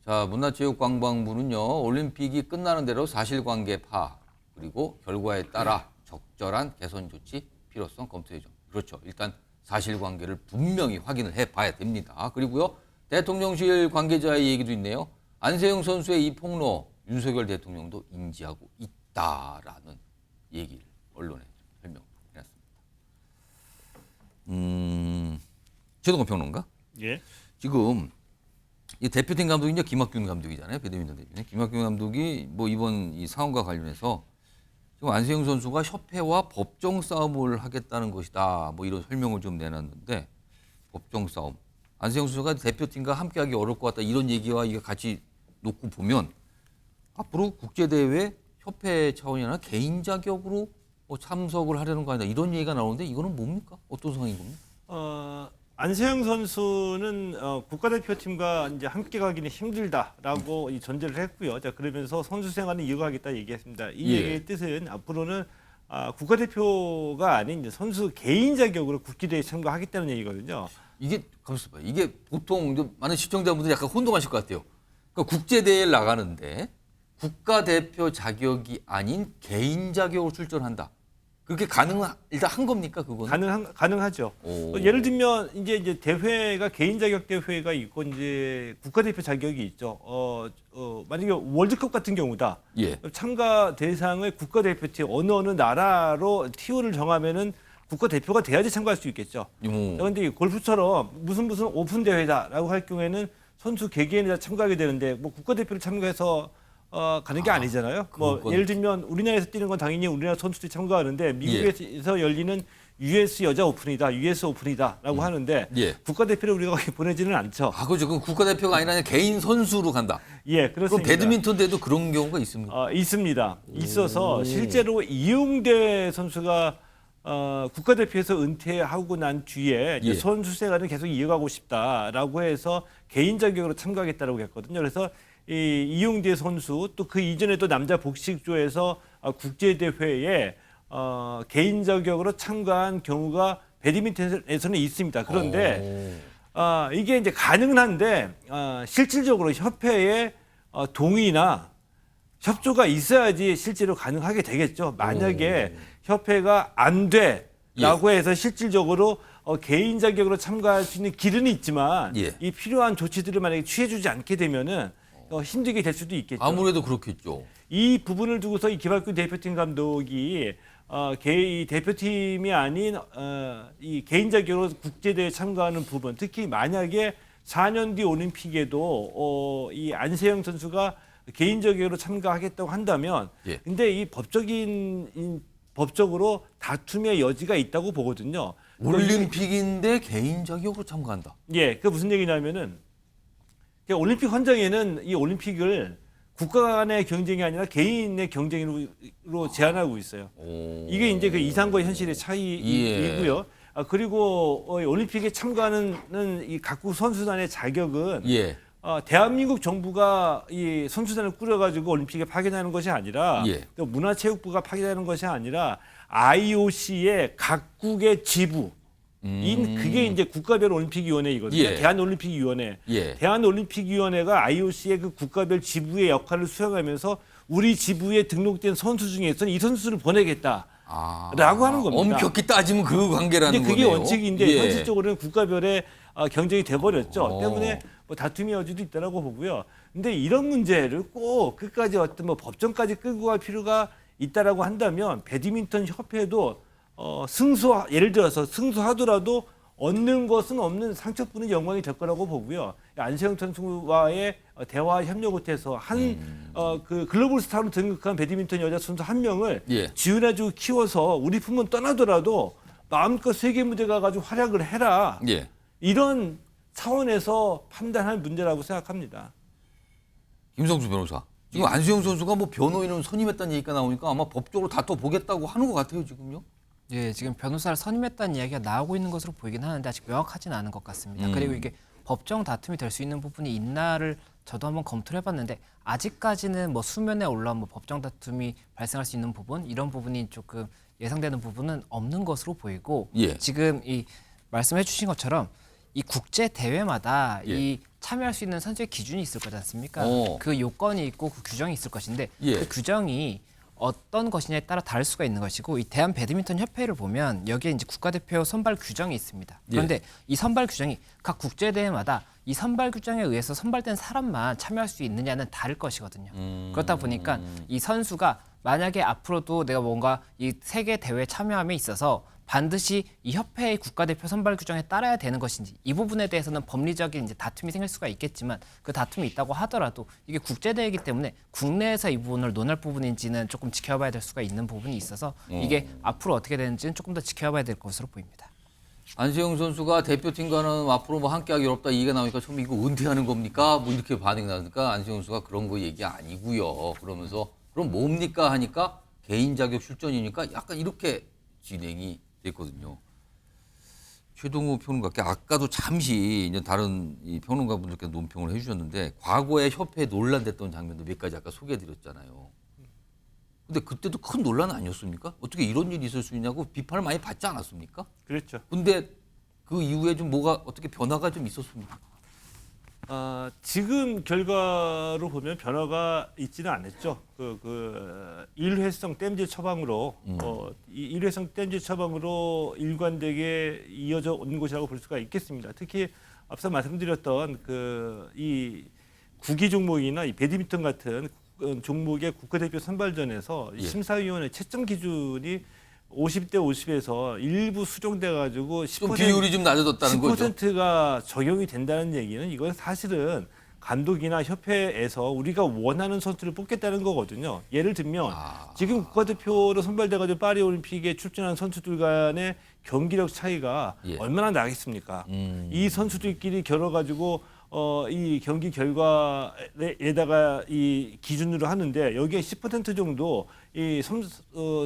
자, 문화체육관광부는요, 올림픽이 끝나는 대로 사실관계 파악, 그리고 결과에 따라 적절한 개선 조치 필요성 검토 예정. 그렇죠. 일단 사실관계를 분명히 확인을 해봐야 됩니다. 그리고요, 대통령실 관계자의 얘기도 있네요. 안세영 선수의 이 폭로 윤석열 대통령도 인지하고 있다라는 얘기를 언론에 설명해놨습니다. 최동원 평론가? 예. 지금 이 대표팀 감독이 이제 김학균 감독이잖아요. 배드민턴 대표팀. 김학균 감독이 뭐 이번 이 상황과 관련해서 지금 안세영 선수가 협회와 법정 싸움을 하겠다는 것이다. 뭐 이런 설명을 좀 내놨는데 법정 싸움. 안세영 선수가 대표팀과 함께하기 어려울 것 같다. 이런 얘기와 이게 같이 놓고 보면 앞으로 국제대회 협회 차원이 아니라 개인 자격으로 뭐 참석을 하려는 거 아니다. 이런 얘기가 나오는데 이거는 뭡니까? 어떤 상황인 겁니까? 안세영 선수는 국가대표팀과 이제 함께 가기는 힘들다라고 이 전제를 했고요. 자, 그러면서 선수 생활은 이어가겠다 얘기했습니다. 이 예. 얘기의 뜻은 앞으로는 국가대표가 아닌 이제 선수 개인 자격으로 국기대회에 참가하겠다는 얘기거든요. 이게 가만있어 봐요. 이게 보통 좀 많은 시청자분들이 약간 혼동하실 것 같아요. 그러니까 국제대회를 나가는데 국가대표 자격이 아닌 개인 자격으로 출전한다. 그렇게 가능한 일단 한 겁니까 그거는? 가능하죠. 오. 예를 들면 이제 대회가 개인 자격 대회가 있고 이제 국가대표 자격이 있죠. 만약에 월드컵 같은 경우다. 예. 참가 대상을 국가대표팀 어느 나라로 티오를 정하면은 국가대표가 돼야지 참가할 수 있겠죠. 그런데 골프처럼 무슨 오픈 대회다라고 할 경우에는 선수 개개인이 다 참가하게 되는데 뭐 국가대표를 참가해서 가는 게 아니잖아요. 뭐 그건- 예를 들면 우리나라에서 뛰는 건 당연히 우리나라 선수들이 참가하는데 미국에서 열리는 US 여자 오픈이다, US 오픈이다라고 하는데 예. 국가대표를 우리가 거기 보내지는 않죠. 아, 그죠. 그럼 국가대표가 아니라 그냥 개인 선수로 간다. 예, 그럼 그렇습니다. 배드민턴 대도 그런 경우가 있습니까? 있습니다. 있어서 실제로 이용대 선수가 국가대표에서 은퇴하고 난 뒤에 이제 예. 선수 생활은 계속 이어가고 싶다라고 해서 개인 자격으로 참가하겠다라고 했거든요. 그래서 이 이용대 선수 또 그 이전에도 남자 복식조에서 국제 대회에 개인 자격으로 참가한 경우가 배드민턴에서는 있습니다. 그런데 이게 이제 가능은 한데 실질적으로 협회의 동의나 협조가 있어야지 실제로 가능하게 되겠죠. 만약에 협회가 안 돼라고 해서 실질적으로 개인 자격으로 참가할 수 있는 길은 있지만 예. 이 필요한 조치들을 만약에 취해주지 않게 되면은 힘들게 될 수도 있겠죠. 아무래도 그렇겠죠. 이 부분을 두고서 이 김학규 대표팀 감독이 이 대표팀이 아닌 이 개인 자격으로 국제대회 참가하는 부분, 특히 만약에 4년 뒤 올림픽에도 이 안세영 선수가 개인 자격으로 참가하겠다고 한다면, 예. 근데 이 법적으로 다툼의 여지가 있다고 보거든요. 올림픽인데 개인 자격으로 참가한다. 예, 그 무슨 얘기냐면은 올림픽 헌장에는 이 올림픽을 국가 간의 경쟁이 아니라 개인의 경쟁으로 제한하고 있어요. 이게 이제 그 이상과 현실의 차이이고요. 그리고 올림픽에 참가하는 이 각국 선수단의 자격은 예. 대한민국 정부가 이 선수단을 꾸려가지고 올림픽에 파견하는 것이 아니라 예. 또 문화체육부가 파견하는 것이 아니라 IOC의 각국의 지부 그게 이제 국가별 올림픽위원회이거든요. 예. 대한올림픽위원회. 예. 대한올림픽위원회가 IOC의 그 국가별 지부의 역할을 수행하면서 우리 지부에 등록된 선수 중에서는 이 선수를 보내겠다라고 하는 겁니다. 엄격히 따지면 그 관계라는 근데 그게 거네요. 원칙인데 예. 현실적으로는 국가별의 경쟁이 돼버렸죠. 어. 때문에 뭐 다툼의 여지도 있다라고 보고요. 근데 이런 문제를 꼭 끝까지 어떤 뭐 법정까지 끌고 갈 필요가 있다라고 한다면 배드민턴 협회도 예를 들어서 승소하더라도 얻는 것은 없는 상처뿐인 영광이 될 거라고 보고요. 안세영 선수와의 대화 협력 끝에서 그 글로벌 스타로 등극한 배드민턴 여자 선수 한 명을 예. 지원해주고 키워서 우리 품은 떠나더라도 마음껏 세계 무대 가가지고 활약을 해라. 예. 이런 차원에서 판단할 문제라고 생각합니다. 김성주 변호사. 지금 안수영 선수가 뭐 변호인을 선임했다는 얘기가 나오니까 아마 법적으로 다퉈보겠다고 하는 것 같아요, 지금요. 예, 지금 변호사를 선임했다는 이야기가 나오고 있는 것으로 보이긴 하는데 아직 명확하지는 않은 것 같습니다. 그리고 이게 법정 다툼이 될 수 있는 부분이 있나를 저도 한번 검토를 해봤는데 아직까지는 뭐 수면에 올라온 뭐 법정 다툼이 발생할 수 있는 부분 이런 부분이 조금 예상되는 부분은 없는 것으로 보이고 예. 지금 이 말씀해주신 것처럼 이 국제 대회마다 예. 이 참여할 수 있는 선수의 기준이 있을 거지 않습니까? 어. 그 요건이 있고 그 규정이 있을 것인데 예. 그 규정이 어떤 것이냐에 따라 다를 수가 있는 것이고 이 대한 배드민턴 협회를 보면 여기에 이제 국가대표 선발 규정이 있습니다. 그런데 이 선발 규정이 각 국제 대회마다 이 선발 규정에 의해서 선발된 사람만 참여할 수 있느냐는 다를 것이거든요. 그렇다 보니까 이 선수가 만약에 앞으로도 내가 뭔가 이 세계 대회에 참여함에 있어서 반드시 이 협회의 국가대표 선발 규정에 따라야 되는 것인지 이 부분에 대해서는 법리적인 이제 다툼이 생길 수가 있겠지만 그 다툼이 있다고 하더라도 이게 국제대회이기 때문에 국내에서 이 부분을 논할 부분인지는 조금 지켜봐야 될 수가 있는 부분이 있어서 이게 앞으로 어떻게 되는지는 조금 더 지켜봐야 될 것으로 보입니다. 안세영 선수가 대표팀과는 앞으로 뭐 함께하기 어렵다 이 얘기가 나오니까 처음에 이거 은퇴하는 겁니까? 뭐 이렇게 반응이 나니까 안세영 선수가 그런 거 얘기 아니고요. 그러면서 그럼 뭡니까 하니까 개인 자격 출전이니까 약간 이렇게 진행이 됐거든요. 최동호 평론가께 아까도 잠시 이제 다른 이 평론가분들께서 논평을 해주셨는데 과거에 협회에 논란됐던 장면도 몇 가지 아까 소개해드렸잖아요. 근데 그때도 큰 논란 아니었습니까? 어떻게 이런 일이 있을 수 있냐고 비판을 많이 받지 않았습니까? 그렇죠. 근데 그 이후에 좀 뭐가 어떻게 변화가 좀 있었습니까? 지금 결과로 보면 변화가 있지는 않았죠. 일회성 땜질 처방으로 이 일회성 땜질 처방으로 일관되게 이어져 온 것이라고 볼 수가 있겠습니다. 특히 앞서 말씀드렸던 이 구기 종목이나 이 배드민턴 같은 종목의 국가대표 선발전에서 예. 심사위원회 채점 기준이 50대 50에서 일부 수정돼 가지고 좀 비율이 좀 낮아졌다는 거죠. 10%가 적용이 된다는 얘기는 이건 사실은 감독이나 협회에서 우리가 원하는 선수를 뽑겠다는 거거든요. 예를 들면 지금 국가대표로 선발돼 가지고 파리 올림픽에 출전한 선수들 간의 경기력 차이가 예. 얼마나 나겠습니까? 이 선수들끼리 겨뤄 가지고 이 경기 결과에다가 이 기준으로 하는데 여기에 10% 정도 이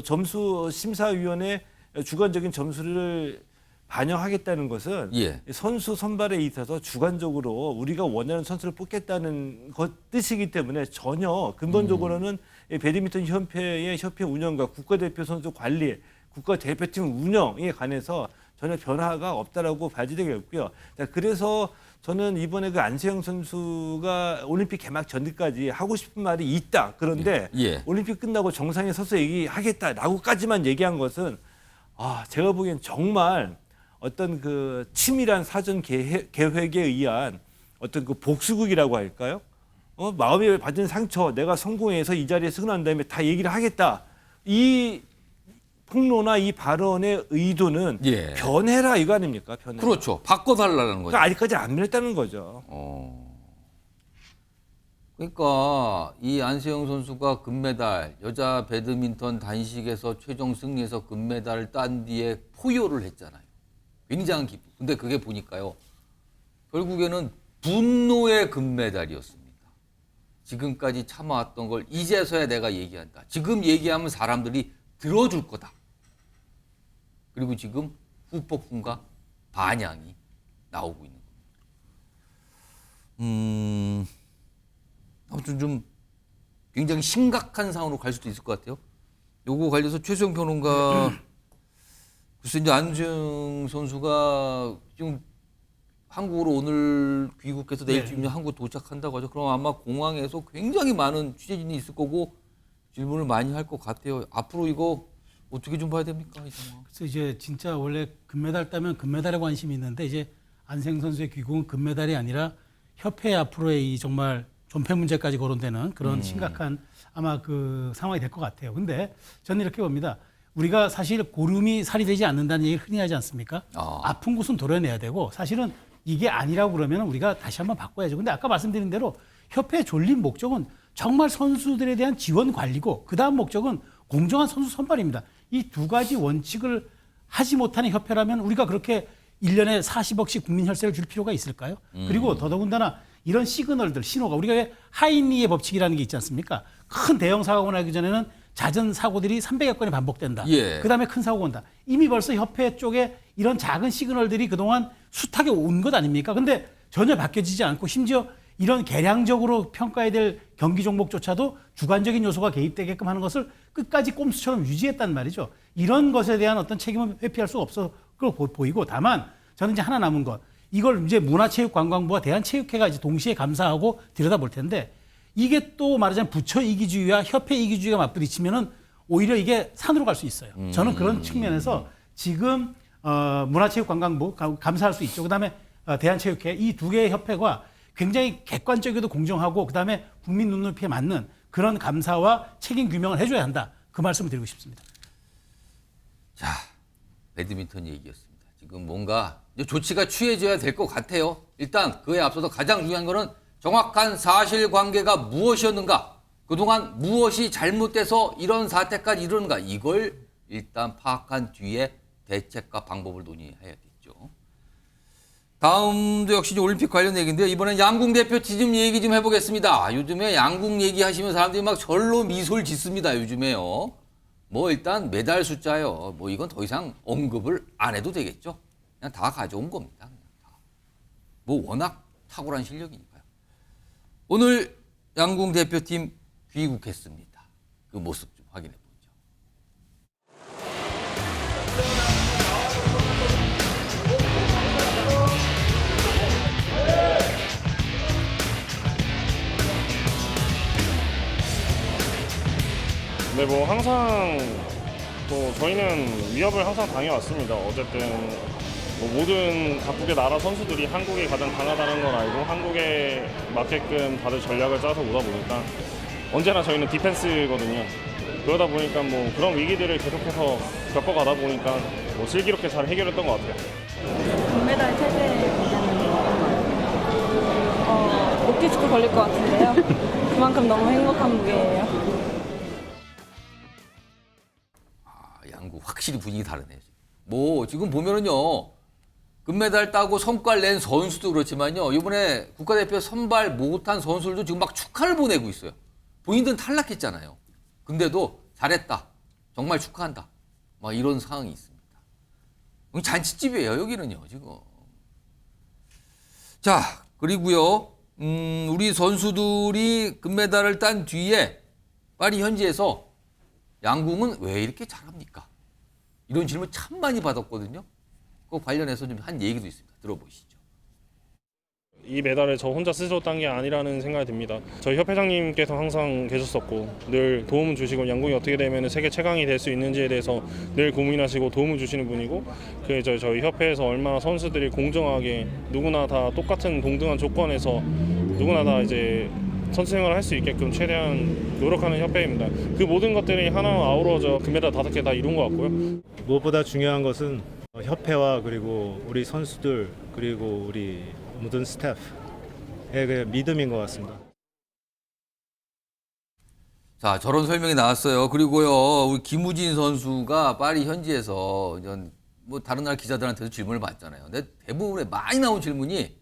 점수 심사위원회 주관적인 점수를 반영하겠다는 것은 예. 선수 선발에 있어서 주관적으로 우리가 원하는 선수를 뽑겠다는 뜻이기 때문에 전혀 근본적으로는 이 배드민턴 협회의 협회 운영과 국가대표 선수 관리, 국가대표팀 운영에 관해서 전혀 변화가 없다라고 봐야 되겠고요. 자, 그래서 저는 이번에 안세영 선수가 올림픽 개막 전까지 하고 싶은 말이 있다. 그런데 예. 올림픽 끝나고 정상에 서서 얘기하겠다라고까지만 얘기한 것은 제가 보기엔 정말 어떤 치밀한 사전 계획에 의한 어떤 복수극이라고 할까요? 마음에 받은 상처, 내가 성공해서 이 자리에 승선한 다음에 다 얘기를 하겠다. 이 폭로나 이 발언의 의도는 예. 변해라 이거 아닙니까? 변해라. 그렇죠. 바꿔달라는 거죠. 그러니까 아직까지 안 변했다는 거죠. 그러니까 이 안세영 선수가 금메달, 여자 배드민턴 단식에서 최종 승리해서 금메달을 딴 뒤에 포효를 했잖아요. 굉장한 기쁨. 근데 그게 보니까요. 결국에는 분노의 금메달이었습니다. 지금까지 참아왔던 걸 이제서야 내가 얘기한다. 지금 얘기하면 사람들이 들어줄 거다. 그리고 지금 후폭풍과 반향이 나오고 있는 겁니다. 아무튼 좀 굉장히 심각한 상황으로 갈 수도 있을 것 같아요. 요거 관련해서 최수영 평론가 글쎄 이제 안세영 선수가 지금 한국으로 오늘 귀국해서 내일쯤이면 한국 도착한다고 하죠. 그럼 아마 공항에서 굉장히 많은 취재진이 있을 거고 질문을 많이 할 것 같아요. 앞으로 이거 어떻게 좀 봐야 됩니까? 이 상황. 그래서 이제 진짜 원래 금메달 따면 금메달에 관심이 있는데 이제 안세영 선수의 귀국은 금메달이 아니라 협회 앞으로의 이 정말 존폐 문제까지 거론되는 그런 심각한 아마 상황이 될 것 같아요. 근데 저는 이렇게 봅니다. 우리가 사실 고름이 살이 되지 않는다는 얘기를 흔히 하지 않습니까? 아픈 곳은 도려내야 되고 사실은 이게 아니라고 그러면 우리가 다시 한번 바꿔야죠. 근데 아까 말씀드린 대로 협회의 존립 목적은 정말 선수들에 대한 지원 관리고 그다음 목적은 공정한 선수 선발입니다. 이 두 가지 원칙을 하지 못하는 협회라면 우리가 그렇게 1년에 40억씩 국민 혈세를 줄 필요가 있을까요? 그리고 더더군다나 이런 시그널들, 신호가 우리가 왜 하인리의 법칙이라는 게 있지 않습니까? 큰 대형 사고가 나기 전에는 잦은 사고들이 300여 건이 반복된다. 예. 그다음에 큰 사고가 온다. 이미 벌써 협회 쪽에 이런 작은 시그널들이 그동안 숱하게 온 것 아닙니까? 근데 전혀 바뀌어지지 않고 심지어 이런 개량적으로 평가해야 될 경기 종목조차도 주관적인 요소가 개입되게끔 하는 것을 끝까지 꼼수처럼 유지했단 말이죠. 이런 것에 대한 어떤 책임은 회피할 수 없어 보이고 다만 저는 이제 하나 남은 것. 이걸 이제 문화체육관광부와 대한체육회가 이제 동시에 감사하고 들여다볼 텐데 이게 또 말하자면 부처 이기주의와 협회 이기주의가 맞부딪히면은 오히려 이게 산으로 갈 수 있어요. 저는 그런 측면에서 지금 문화체육관광부 감사할 수 있죠. 그다음에 대한체육회 이 두 개의 협회가 굉장히 객관적이고 공정하고 그다음에 국민 눈높이에 맞는 그런 감사와 책임 규명을 해줘야 한다. 그 말씀을 드리고 싶습니다. 자, 배드민턴 얘기였습니다. 지금 뭔가 조치가 취해져야 될 것 같아요. 일단 그에 앞서서 가장 중요한 거는 정확한 사실관계가 무엇이었는가, 그동안 무엇이 잘못돼서 이런 사태까지 이르는가, 이걸 일단 파악한 뒤에 대책과 방법을 논의해야겠죠. 다음도 역시 올림픽 관련 얘기인데요. 이번엔 양궁 대표팀 얘기 좀 해보겠습니다. 요즘에 양궁 얘기하시면 사람들이 막 절로 미소를 짓습니다. 요즘에요. 뭐 일단 메달 숫자요. 뭐 이건 더 이상 언급을 안 해도 되겠죠. 그냥 다 가져온 겁니다. 그냥 다. 뭐 워낙 탁월한 실력이니까요. 오늘 양궁 대표팀 귀국했습니다. 그 모습 좀 확인해 보죠. 뭐 항상 뭐 저희는 위협을 항상 당해왔습니다. 어쨌든 뭐 모든 각국의 나라 선수들이 한국이 가장 강하다는 건 알고 한국에 맞게끔 다들 전략을 짜서 오다 보니까 언제나 저희는 디펜스거든요. 그러다 보니까 뭐 그런 위기들을 계속해서 겪어가다 보니까 뭐 슬기롭게 잘 해결했던 것 같아요. 금메달 세대 목디스크 걸릴 것 같은데요. 그만큼 너무 행복한 무게예요. 양국 확실히 분위기 다르네요. 뭐 지금 보면은요. 금메달 따고 성과를 낸 선수도 그렇지만요. 이번에 국가대표 선발 못한 선수들도 지금 막 축하를 보내고 있어요. 본인들은 탈락했잖아요. 근데도 잘했다. 정말 축하한다. 막 이런 상황이 있습니다. 여기 잔치집이에요. 여기는요. 지금. 자, 그리고요. 우리 선수들이 금메달을 딴 뒤에 파리 현지에서 양궁은 왜 이렇게 잘합니까? 이런 질문 참 많이 받았거든요. 그 관련해서 좀 한 얘기도 있습니다. 들어보시죠. 이 메달을 저 혼자 스스로 딴 게 아니라는 생각이 듭니다. 저희 협회장님께서 항상 계셨었고 늘 도움을 주시고 양궁이 어떻게 되면 세계 최강이 될 수 있는지에 대해서 늘 고민하시고 도움을 주시는 분이고 저희 협회에서 얼마나 선수들이 공정하게 누구나 다 똑같은 동등한 조건에서 누구나 다 이제 선수 생활을 할 수 있게끔 최대한 노력하는 협회입니다. 그 모든 것들이 하나로 아우러져 금메달 5개 다 이룬 것 같고요. 무엇보다 중요한 것은 협회와 그리고 우리 선수들 그리고 우리 모든 스태프의 그 믿음인 것 같습니다. 자, 저런 설명이 나왔어요. 그리고요, 우리 김우진 선수가 파리 현지에서 뭐 다른 나라 기자들한테도 질문을 받잖아요. 근데 대부분에 많이 나온 질문이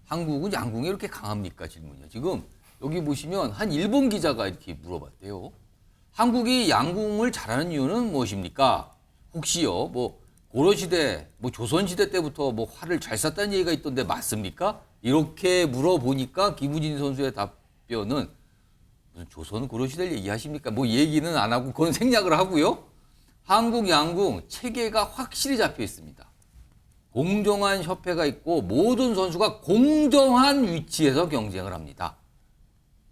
한국은 양궁에 이렇게 강합니까? 질문이요. 지금 여기 보시면 한 일본 기자가 이렇게 물어봤대요. 한국이 양궁을 잘하는 이유는 무엇입니까? 혹시요, 뭐 고려시대, 뭐 조선시대 때부터 뭐 활을 잘 쐈다는 얘기가 있던데 맞습니까? 이렇게 물어보니까 김우진 선수의 답변은 무슨 조선 고려시대를 얘기하십니까? 뭐 얘기는 안 하고 그건 생략을 하고요. 한국 양궁 체계가 확실히 잡혀 있습니다. 공정한 협회가 있고 모든 선수가 공정한 위치에서 경쟁을 합니다.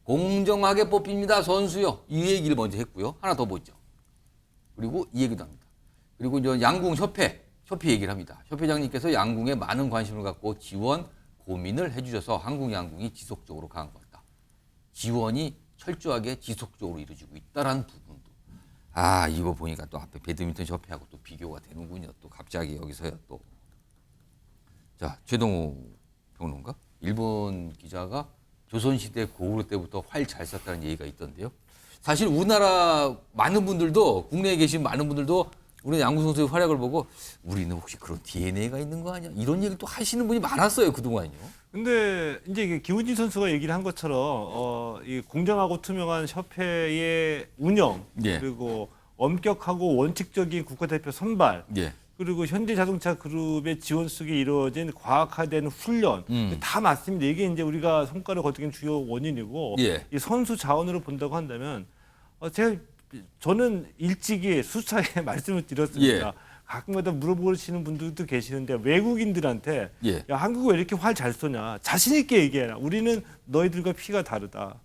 공정하게 뽑힙니다, 선수요. 이 얘기를 먼저 했고요. 하나 더 보죠. 그리고 이 얘기도 합니다. 그리고 이제 양궁협회 얘기를 합니다. 협회장님께서 양궁에 많은 관심을 갖고 지원, 고민을 해주셔서 한국 양궁이 지속적으로 강한 것 같다. 지원이 철저하게 지속적으로 이루어지고 있다라는 부분도. 아, 이거 보니까 또 앞에 배드민턴 협회하고 또 비교가 되는군요. 또 갑자기 여기서요 또. 자, 최동호 평론가. 일본 기자가 조선시대 고구려 때부터 활 잘 쐈다는 얘기가 있던데요. 사실 우리나라 많은 분들도, 국내에 계신 많은 분들도 우리 양궁 선수의 활약을 보고 우리는 혹시 그런 DNA가 있는 거 아니야? 이런 얘기를 또 하시는 분이 많았어요, 그동안요. 근데 이제 이게 김우진 선수가 얘기를 한 것처럼 이 공정하고 투명한 협회의 운영 예. 그리고 엄격하고 원칙적인 국가대표 선발 예. 그리고 현대자동차 그룹의 지원 속에 이루어진 과학화된 훈련 다 맞습니다. 이게 이제 우리가 성과를 거두는 주요 원인이고 예. 이 선수 자원으로 본다고 한다면 저는 일찍이 수차에 말씀을 드렸습니다. 예. 가끔가다 물어보시는 분들도 계시는데 외국인들한테 예. 야, 한국 왜 이렇게 활 잘 쏘냐 자신 있게 얘기해라. 우리는 너희들과 피가 다르다.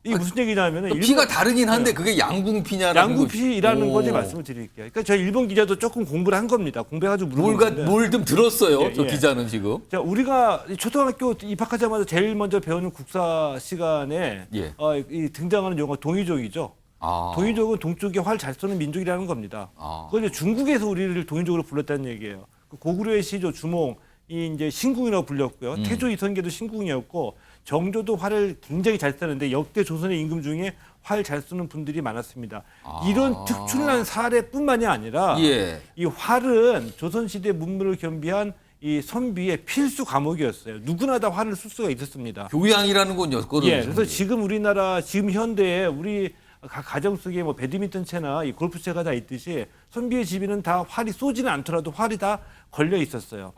이게 무슨 얘기냐면은 피가 다르긴 한데 그게 양궁 피냐라는 양궁 피라는 거지 말씀을 드릴게요. 그러니까 저희 일본 기자도 조금 공부를 한 겁니다. 공부해가지고 물어보는데 뭘 좀 들었어요. 예, 저 예. 기자는 지금. 자, 우리가 초등학교 입학하자마자 제일 먼저 배우는 국사 시간에 예. 이 등장하는 용어 동이족이죠. 아. 동이족은 동쪽에 활 잘 쏘는 민족이라는 겁니다. 아. 그걸 이제 중국에서 우리를 동이족으로 불렀다는 얘기예요. 그 고구려의 시조 주몽이 이제 신궁이라고 불렸고요. 태조 이성계도 신궁이었고 정조도 활을 굉장히 잘 쏘는데 역대 조선의 임금 중에 활 잘 쏘는 분들이 많았습니다. 이런 특출난 사례뿐만이 아니라 예. 이 활은 조선시대 문물을 겸비한 이 선비의 필수 과목이었어요. 누구나 다 활을 쓸 수가 있었습니다. 교양이라는 건 였거든요. 예, 그래서 지금 우리나라 지금 현대에 우리 가정 속에 뭐 배드민턴채나 이 골프채가 다 있듯이 선비의 집에는 다 활이 쏘지는 않더라도 활이 다 걸려 있었어요.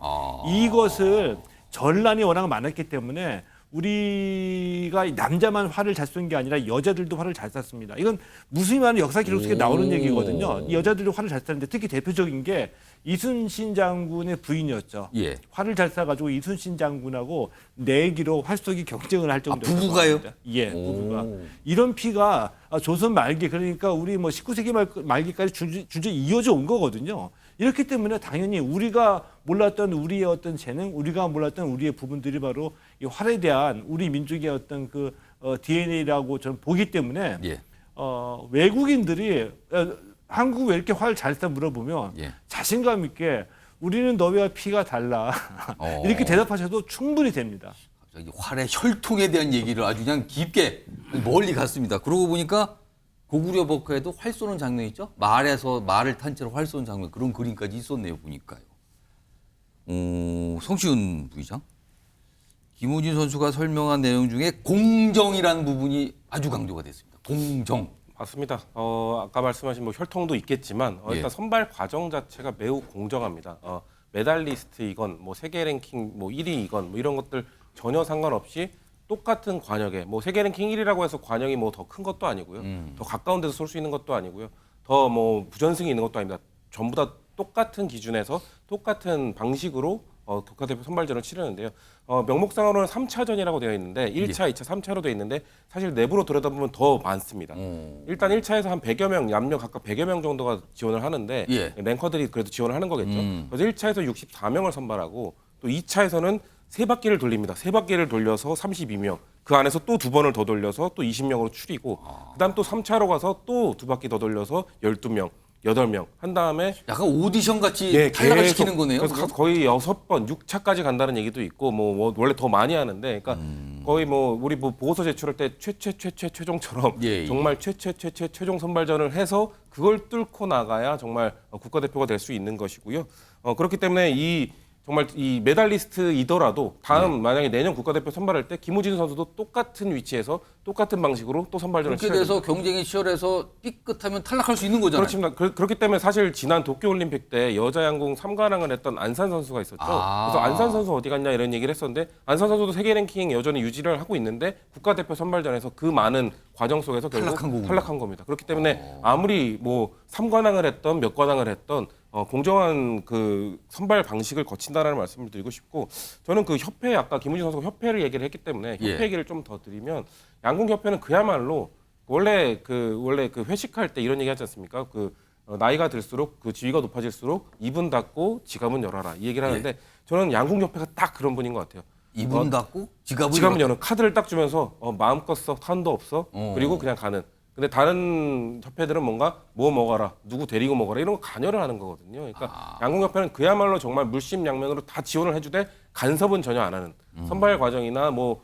이것을 전란이 워낙 많았기 때문에 우리가 남자만 활을 잘 쏜 게 아니라 여자들도 활을 잘 쐈습니다. 이건 무수히 많은 역사 기록 속에 나오는 얘기거든요. 여자들도 활을 잘 쐈는데 특히 대표적인 게 이순신 장군의 부인이었죠. 예. 활을 잘 쏴가지고 이순신 장군하고 내기로 활 쏘기 경쟁을 할 정도로. 부부가요? 예, 부부가. 이런 피가 조선 말기 그러니까 우리 뭐 19세기 말기까지 줄줄이 이어져 온 거거든요. 이렇기 때문에 당연히 우리가 몰랐던 우리의 어떤 재능, 우리가 몰랐던 우리의 부분들이 바로 이 활에 대한 우리 민족의 어떤 그 DNA라고 저는 보기 때문에 예. 외국인들이 한국 왜 이렇게 활 잘했다 물어보면 예. 자신감 있게 우리는 너희와 피가 달라 이렇게 대답하셔도 충분히 됩니다. 갑자기 활의 혈통에 대한 얘기를 아주 그냥 깊게 멀리 갔습니다. 그러고 보니까 고구려 법화에도 활 쏘는 장면 있죠? 말에서 말을 탄 채로 활 쏘는 장면 그런 그림까지 있었네요. 보니까요. 성시훈 부의장. 김우진 선수가 설명한 내용 중에 공정이라는 부분이 아주 강조가 됐습니다. 공정. 맞습니다. 아까 말씀하신 뭐 혈통도 있겠지만 예. 일단 선발 과정 자체가 매우 공정합니다. 메달리스트이건 뭐 세계 랭킹 뭐 1위이건 뭐 이런 것들 전혀 상관없이 똑같은 관역에 뭐 세계 랭킹 1위라고 해서 관역이 뭐 더 큰 것도 아니고요. 더 가까운 데서 쏠 수 있는 것도 아니고요. 더 뭐 부전승이 있는 것도 아닙니다. 전부 다 똑같은 기준에서 똑같은 방식으로 국가대표 선발전을 치르는데요. 명목상으로는 3차전이라고 되어 있는데 1차, 2차, 3차로 되어 있는데 사실 내부로 들여다보면 더 많습니다. 일단 1차에서 한 100여 명, 남녀 각각 100여 명 정도가 지원을 하는데 예. 랭커들이 그래도 지원을 하는 거겠죠. 그래서 1차에서 64명을 선발하고 또 2차에서는 3바퀴를 돌립니다. 3바퀴를 돌려서 32명. 그 안에서 또 2번을 더 돌려서 또 20명으로 추리고 그다음 또 3차로 가서 또 2바퀴 더 돌려서 12명. 8명 한 다음에 약간 오디션 같이 예, 탈락을 계속, 시키는 거네요. 그래서 그럼? 거의 6번, 6차까지 간다는 얘기도 있고 뭐 원래 더 많이 하는데 그러니까 거의 뭐 우리 뭐 보고서 제출할 때 최종처럼 예. 정말 최종 선발전을 해서 그걸 뚫고 나가야 정말 국가대표가 될 수 있는 것이고요. 그렇기 때문에 정말 이 메달리스트이더라도 다음 만약에 내년 국가대표 선발할 때 김우진 선수도 똑같은 위치에서 똑같은 방식으로 또 선발전을 그렇게 치러야 돼서 경쟁이 치열해서 삐끗하면 탈락할 수 있는 거잖아요. 그렇습니다. 그렇기 때문에 사실 지난 도쿄올림픽 때 여자 양궁 3관왕을 했던 안산 선수가 있었죠. 그래서 안산 선수 어디 갔냐 이런 얘기를 했었는데 안산 선수도 세계 랭킹 여전히 유지를 하고 있는데 국가대표 선발전에서 그 많은 과정 속에서 결국 탈락한 겁니다. 그렇기 때문에 아무리 뭐 3관왕을 했던 몇 관왕을 했던 공정한 그 선발 방식을 거친다라는 말씀을 드리고 싶고 저는 그 협회 아까 김우진 선수가 협회를 얘기를 했기 때문에 협회 예. 얘기를 좀 더 드리면 양궁협회는 그야말로 원래 그 회식할 때 이런 얘기 하지 않습니까? 나이가 들수록 그 지위가 높아질수록 입은 닫고 지갑은 열어라 이 얘기를 하는데 저는 양궁협회가 딱 그런 분인 것 같아요. 입은 닫고 지갑은 여는 카드를 딱 주면서 마음껏 써 탄도 없어 그리고 그냥 가는. 근데 다른 협회들은 뭔가 뭐 먹어라 누구 데리고 먹어라 이런 거 간여를 하는 거거든요. 그러니까 양궁협회는 그야말로 정말 물심양면으로 다 지원을 해주되 간섭은 전혀 안 하는 선발 과정이나 뭐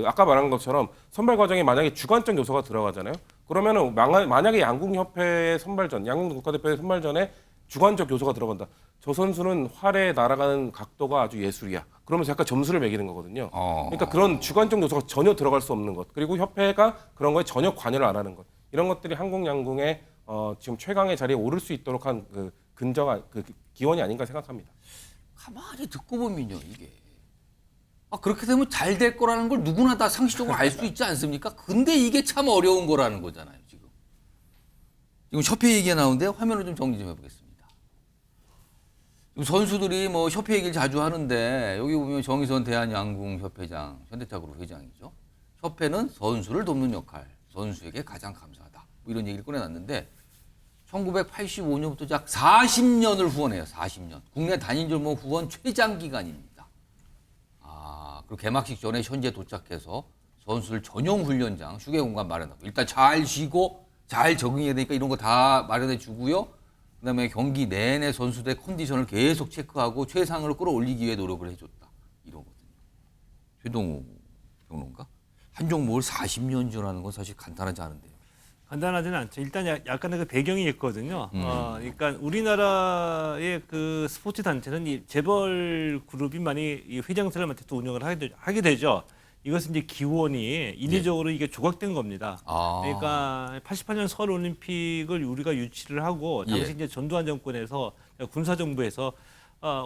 아까 말한 것처럼 선발 과정에 만약에 주관적 요소가 들어가잖아요. 그러면은 만약에 양궁협회의 선발전, 양궁 국가대표의 선발전에 주관적 요소가 들어간다. 저 선수는 활에 날아가는 각도가 아주 예술이야. 그러면서 약간 점수를 매기는 거거든요. 그러니까 그런 주관적 요소가 전혀 들어갈 수 없는 것. 그리고 협회가 그런 거에 전혀 관여를 안 하는 것. 이런 것들이 한국 양궁의 지금 최강의 자리에 오를 수 있도록 한 기원이 아닌가 생각합니다. 가만히 듣고 보면요, 이게. 그렇게 되면 잘 될 거라는 걸 누구나 다 상식적으로 알 수 있지 않습니까? 근데 이게 참 어려운 거라는 거잖아요, 지금. 지금 협회 얘기가 나오는데 화면을 좀 정리 좀 해보겠습니다. 지금 선수들이 뭐 협회 얘기를 자주 하는데 여기 보면 정의선 대한양궁협회장, 현대차그룹 회장이죠. 협회는 선수를 돕는 역할, 선수에게 가장 감사하다. 뭐 이런 얘기를 꺼내놨는데 1985년부터 약 40년을 후원해요. 40년. 국내 단인전문 후원 최장 기간입니다. 그리고 개막식 전에 현지에 도착해서 선수들 전용 훈련장, 휴게 공간 마련하고 일단 잘 쉬고 잘 적응해야 되니까 이런 거 다 마련해 주고요. 그다음에 경기 내내 선수들의 컨디션을 계속 체크하고 최상으로 끌어올리기 위해 노력을 해줬다. 이러거든요. 최동호 평론가. 한 종목을 40년 전하는 건 사실 간단하지 않은데요. 간단하지는 않죠. 일단 약간의 그 배경이 있거든요. 그러니까 우리나라의 그 스포츠 단체는 이 재벌 그룹이 많이 이 회장들을 맡아서 운영을 하게 되죠. 이것은 이제 기원이 인위적으로 이게 조각된 겁니다. 그러니까 88년 서울 올림픽을 우리가 유치를 하고 당시 이제 전두환 정권에서 군사정부에서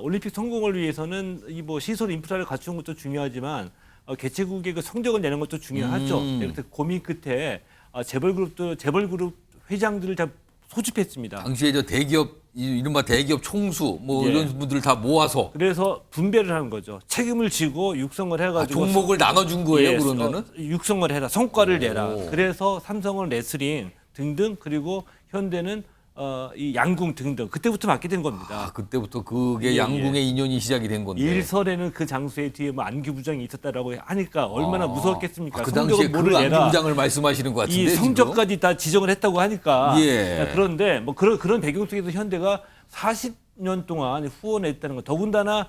올림픽 성공을 위해서는 이 뭐 시설 인프라를 갖추는 것도 중요하지만 개최국의 그 성적을 내는 것도 중요하죠. 그래서 고민 끝에 재벌 그룹 회장들을 다 소집했습니다. 당시에 저 대기업 이른바 대기업 총수 뭐 예. 이런 분들을 다 모아서 그래서 분배를 하는 거죠. 책임을 지고 육성을 해가지고 종목을 나눠준 거예요. 예, 그러면은 육성을 해라, 성과를 내라. 오. 그래서 삼성은 레슬링 등등, 그리고 현대는 이 양궁 등등. 그때부터 맡게 된 겁니다. 그때부터 그게 예, 양궁의 인연이 시작이 된 건데. 일설에는 그 장소에 뒤에 뭐 안기부장이 있었다라고 하니까 얼마나 무서웠겠습니까? 그 당시에 그 뭐를 내라. 안기부장을 말씀하시는 것 같은데. 이 성적까지 다 지정을 했다고 하니까. 예. 그런데 뭐 그런 배경 속에서 현대가 40년 동안 후원했다는 거. 더군다나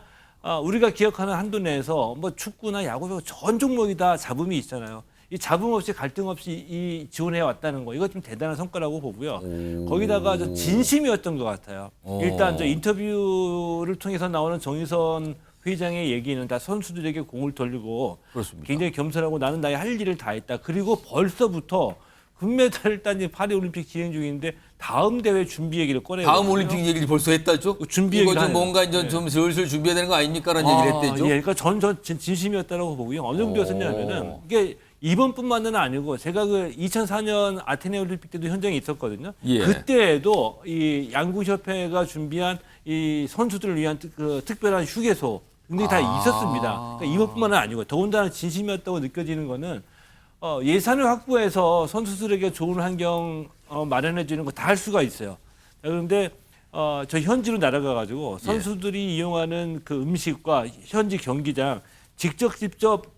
우리가 기억하는 한도 내에서 뭐 축구나 야구 전 종목이 다 잡음이 있잖아요. 이 잡음 없이 갈등 없이 이 지원해 왔다는 거, 이거 좀 대단한 성과라고 보고요. 거기다가 저 진심이었던 것 같아요. 일단 저 인터뷰를 통해서 나오는 정유선 회장의 얘기는 다 선수들에게 공을 돌리고 그렇습니다. 굉장히 겸손하고 나는 나의 할 일을 다 했다. 그리고 벌써부터 금메달을 딴 파리올림픽 진행 중인데 다음 대회 준비 얘기를 꺼내요. 다음 올림픽 얘기를 벌써 했다죠? 준비 이거 얘기를 좀 하네요. 뭔가 이제 좀 슬슬 준비해야 되는 거 아닙니까라는 얘기를 했대죠. 예, 그러니까 전 진심이었다고 보고요. 어느 정도였었냐면은 이게 이번뿐만은 아니고 제가 그 2004년 아테네 올림픽 때도 현장에 있었거든요. 예. 그때에도 이 양궁협회가 준비한 이 선수들을 위한 그 특별한 휴게소 등등이 다 있었습니다. 그러니까 이번뿐만은 아니고 더군다나 진심이었다고 느껴지는 거는 예산을 확보해서 선수들에게 좋은 환경 마련해 주는 거 다 할 수가 있어요. 자, 그런데 저 현지로 날아가 가지고 선수들이 이용하는 그 음식과 현지 경기장 직접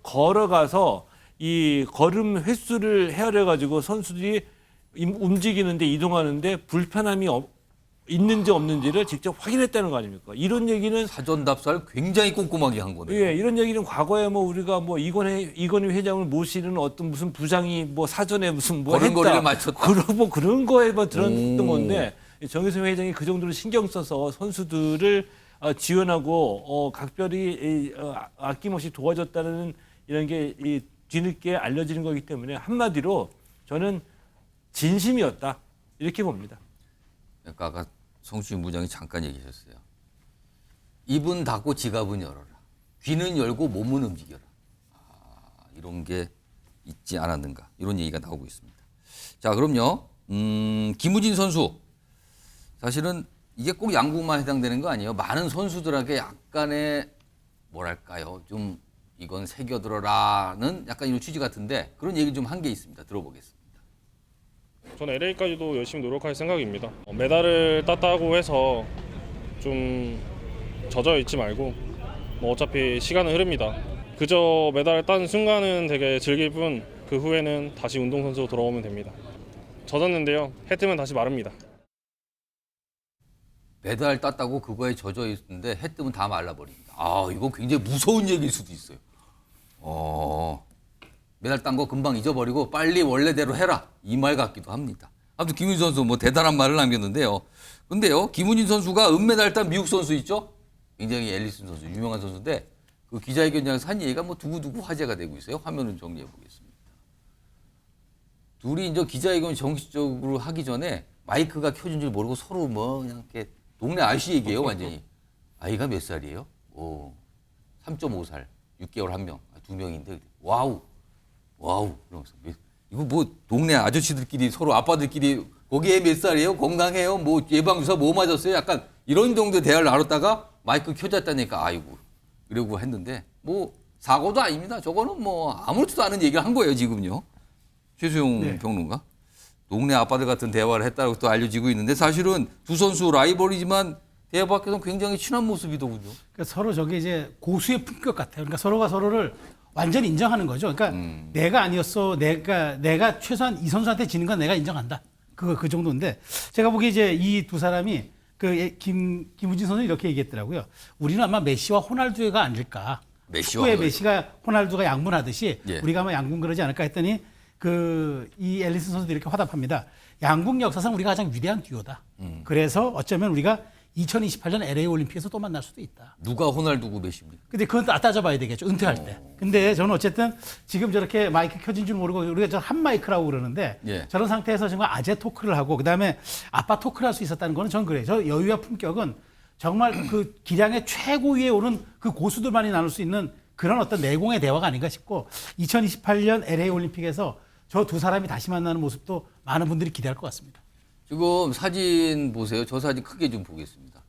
걸어가서 이 걸음 횟수를 헤아려 가지고 선수들이 움직이는데 이동하는데 불편함이 있는지 없는지를 직접 확인했다는 거 아닙니까? 이런 얘기는 사전 답사를 굉장히 꼼꼼하게 한 거네요. 예, 이런 얘기는 과거에 뭐 우리가 뭐 이건희 회장을 모시는 어떤 무슨 부장이 뭐 사전에 무슨 뭐 걸음걸이를 했다. 맞췄다. 뭐 그런 거에 뭐 들었던 건데 정유선 회장이 그 정도로 신경 써서 선수들을 지원하고 각별히 아낌없이 도와줬다는 이런 게 뒤늦게 알려지는 거기 때문에 한마디로 저는 진심이었다 이렇게 봅니다. 그러니까 아까 성추인 부장이 잠깐 얘기하셨어요. 입은 닫고 지갑은 열어라. 귀는 열고 몸은 움직여라. 이런 게 있지 않았는가. 이런 얘기가 나오고 있습니다. 자, 그럼요. 김우진 선수. 사실은 이게 꼭 양궁만 해당되는 거 아니에요. 많은 선수들에게 약간의 뭐랄까요. 좀 이건 새겨들어라는 약간 이런 취지 같은데 그런 얘기 좀 한 게 있습니다. 들어보겠습니다. 저는 LA까지도 열심히 노력할 생각입니다. 메달을 땄다고 해서 좀 젖어 있지 말고 뭐 어차피 시간은 흐릅니다. 그저 메달을 딴 순간은 되게 즐길 뿐 그 후에는 다시 운동선수로 돌아오면 됩니다. 젖었는데요. 해 뜨면 다시 마릅니다. 메달 땄다고 그거에 젖어 있는데 해 뜨면 다 말라버립니다. 이거 굉장히 무서운 얘기일 수도 있어요. 메달 딴 거 금방 잊어버리고 빨리 원래대로 해라. 이 말 같기도 합니다. 아무튼 김우진 선수 뭐 대단한 말을 남겼는데요. 근데요, 김우진 선수가 은메달 딴 미국 선수 있죠? 굉장히 앨리슨 선수, 유명한 선수인데 그 기자회견장에서 한 얘기가 뭐 두고두고 화제가 되고 있어요. 화면을 정리해 보겠습니다. 둘이 이제 기자회견 정식적으로 하기 전에 마이크가 켜진 줄 모르고 서로 뭐 그냥 이렇게 동네 아저씨 얘기예요, 완전히. 아이가 몇 살이에요? 3.5살, 6개월 한 명, 2명인데 와우, 그러면서 이거 뭐 동네 아저씨들끼리 서로 아빠들끼리 거기에 몇 살이에요? 건강해요? 뭐 예방주사 뭐 맞았어요? 약간 이런 정도의 대화를 나눴다가 마이크 켜졌다니까 아이고 이러고 했는데 뭐 사고도 아닙니다. 저거는 뭐 아무렇지도 않은 얘기를 한 거예요, 지금요. 최수용 평론가. 동네 아빠들 같은 대화를 했다고 또 알려지고 있는데 사실은 두 선수 라이벌이지만 대회 밖에서는 굉장히 친한 모습이더군요. 그러니까 서로 저게 이제 고수의 품격 같아요. 그러니까 서로가 서로를 완전히 인정하는 거죠. 그러니까 내가 아니었어, 내가 최소한 이 선수한테 지는 건 내가 인정한다. 그 정도인데 제가 보기에 이제 이 두 사람이 김우진 선수 이렇게 얘기했더라고요. 우리는 아마 메시와 호날두가 아닐까. 축구에 메시가 호날두가 양분하듯이 우리가 아마 양분 그러지 않을까 했더니 이 앨리슨 선수도 이렇게 화답합니다. 양궁 역사상 우리가 가장 위대한 듀오다. 그래서 어쩌면 우리가 2028년 LA 올림픽에서 또 만날 수도 있다. 누가 호날두고 메시입니까? 근데 그건 따져봐야 되겠죠. 은퇴할 때. 근데 저는 어쨌든 지금 저렇게 마이크 켜진 줄 모르고 우리가 저 한 마이크라고 그러는데 저런 상태에서 정말 아재 토크를 하고 그다음에 아빠 토크를 할 수 있었다는 거는 전 그래요. 저 여유와 품격은 정말 그 기량의 최고위에 오른 그 고수들만이 나눌 수 있는 그런 어떤 내공의 대화가 아닌가 싶고 2028년 LA 올림픽에서 저 두 사람이 다시 만나는 모습도 많은 분들이 기대할 것 같습니다. 지금 사진 보세요. 저 사진 크게 좀 보겠습니다.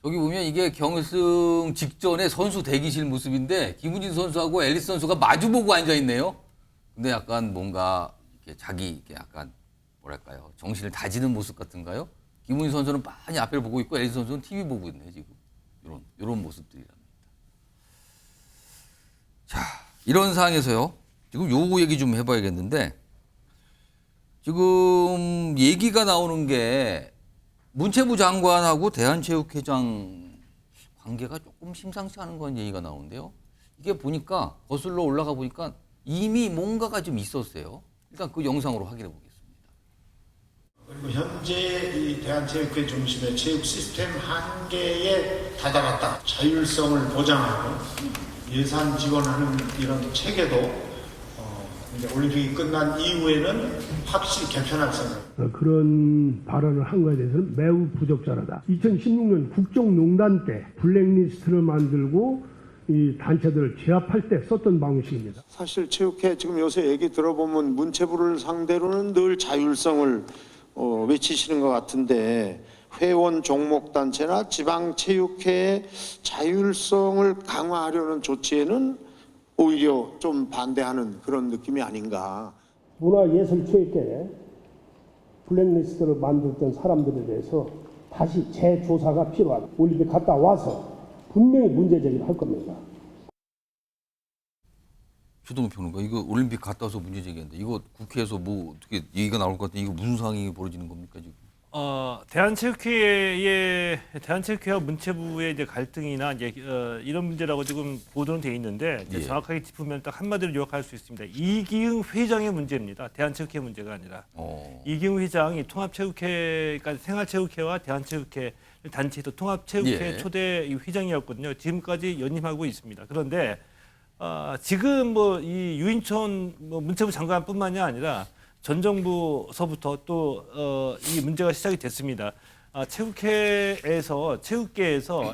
여기 보면 이게 결승 직전에 선수 대기실 모습인데 김우진 선수하고 앨리스 선수가 마주보고 앉아 있네요. 근데 약간 뭔가 이렇게 자기 이렇게 약간 뭐랄까요, 정신을 다지는 모습 같은가요? 김우진 선수는 빤히 앞을 보고 있고 앨리스 선수는 TV 보고 있네 지금. 이런 모습들이랍니다. 자, 이런 상황에서요. 지금 요거 얘기 좀 해봐야겠는데 지금 얘기가 나오는 게 문체부 장관하고 대한체육회장 관계가 조금 심상치 않은 건 얘기가 나오는데요. 이게 보니까 거슬러 올라가 보니까 이미 뭔가가 좀 있었어요. 일단 그 영상으로 확인해 보겠습니다. 그리고 현재 이 대한체육회 중심의 체육 시스템 한계에 다다랐다. 자율성을 보장하고 예산 지원하는 이런 체계도 이제 올림픽이 끝난 이후에는 확실히 개편할 생각. 그런 발언을 한 것에 대해서는 매우 부적절하다. 2016년 국정농단 때 블랙리스트를 만들고 이 단체들을 제압할 때 썼던 방식입니다. 사실 체육회 지금 요새 얘기 들어보면 문체부를 상대로는 늘 자율성을 외치시는 것 같은데 회원 종목 단체나 지방 체육회의 자율성을 강화하려는 조치에는 오히려 좀 반대하는 그런 느낌이 아닌가. 문화예술체육계에 블랙리스트를 만들던 사람들에 대해서 다시 재조사가 필요하다. 올림픽 갔다 와서 분명히 문제 제기를 할 겁니다. 최동호 평론가, 이거 올림픽 갔다 와서 문제 제기한다. 이거 국회에서 뭐 어떻게 얘기가 나올 것 같은데 이거 무슨 상황이 벌어지는 겁니까 지금? 대한체육회와 문체부의 이제 갈등이나 이제 이런 문제라고 지금 보도는 돼 있는데 이제 예. 정확하게 짚으면 딱 한마디로 요약할 수 있습니다. 이기흥 회장의 문제입니다. 대한체육회 문제가 아니라 이기흥 회장이 통합체육회, 그러니까 생활체육회와 대한체육회 단체에서 통합체육회 예. 초대 회장이었거든요. 지금까지 연임하고 있습니다. 그런데 지금 뭐 이 유인천 문체부 장관뿐만이 아니라 전 정부서부터 또 이 문제가 시작이 됐습니다. 체육회에서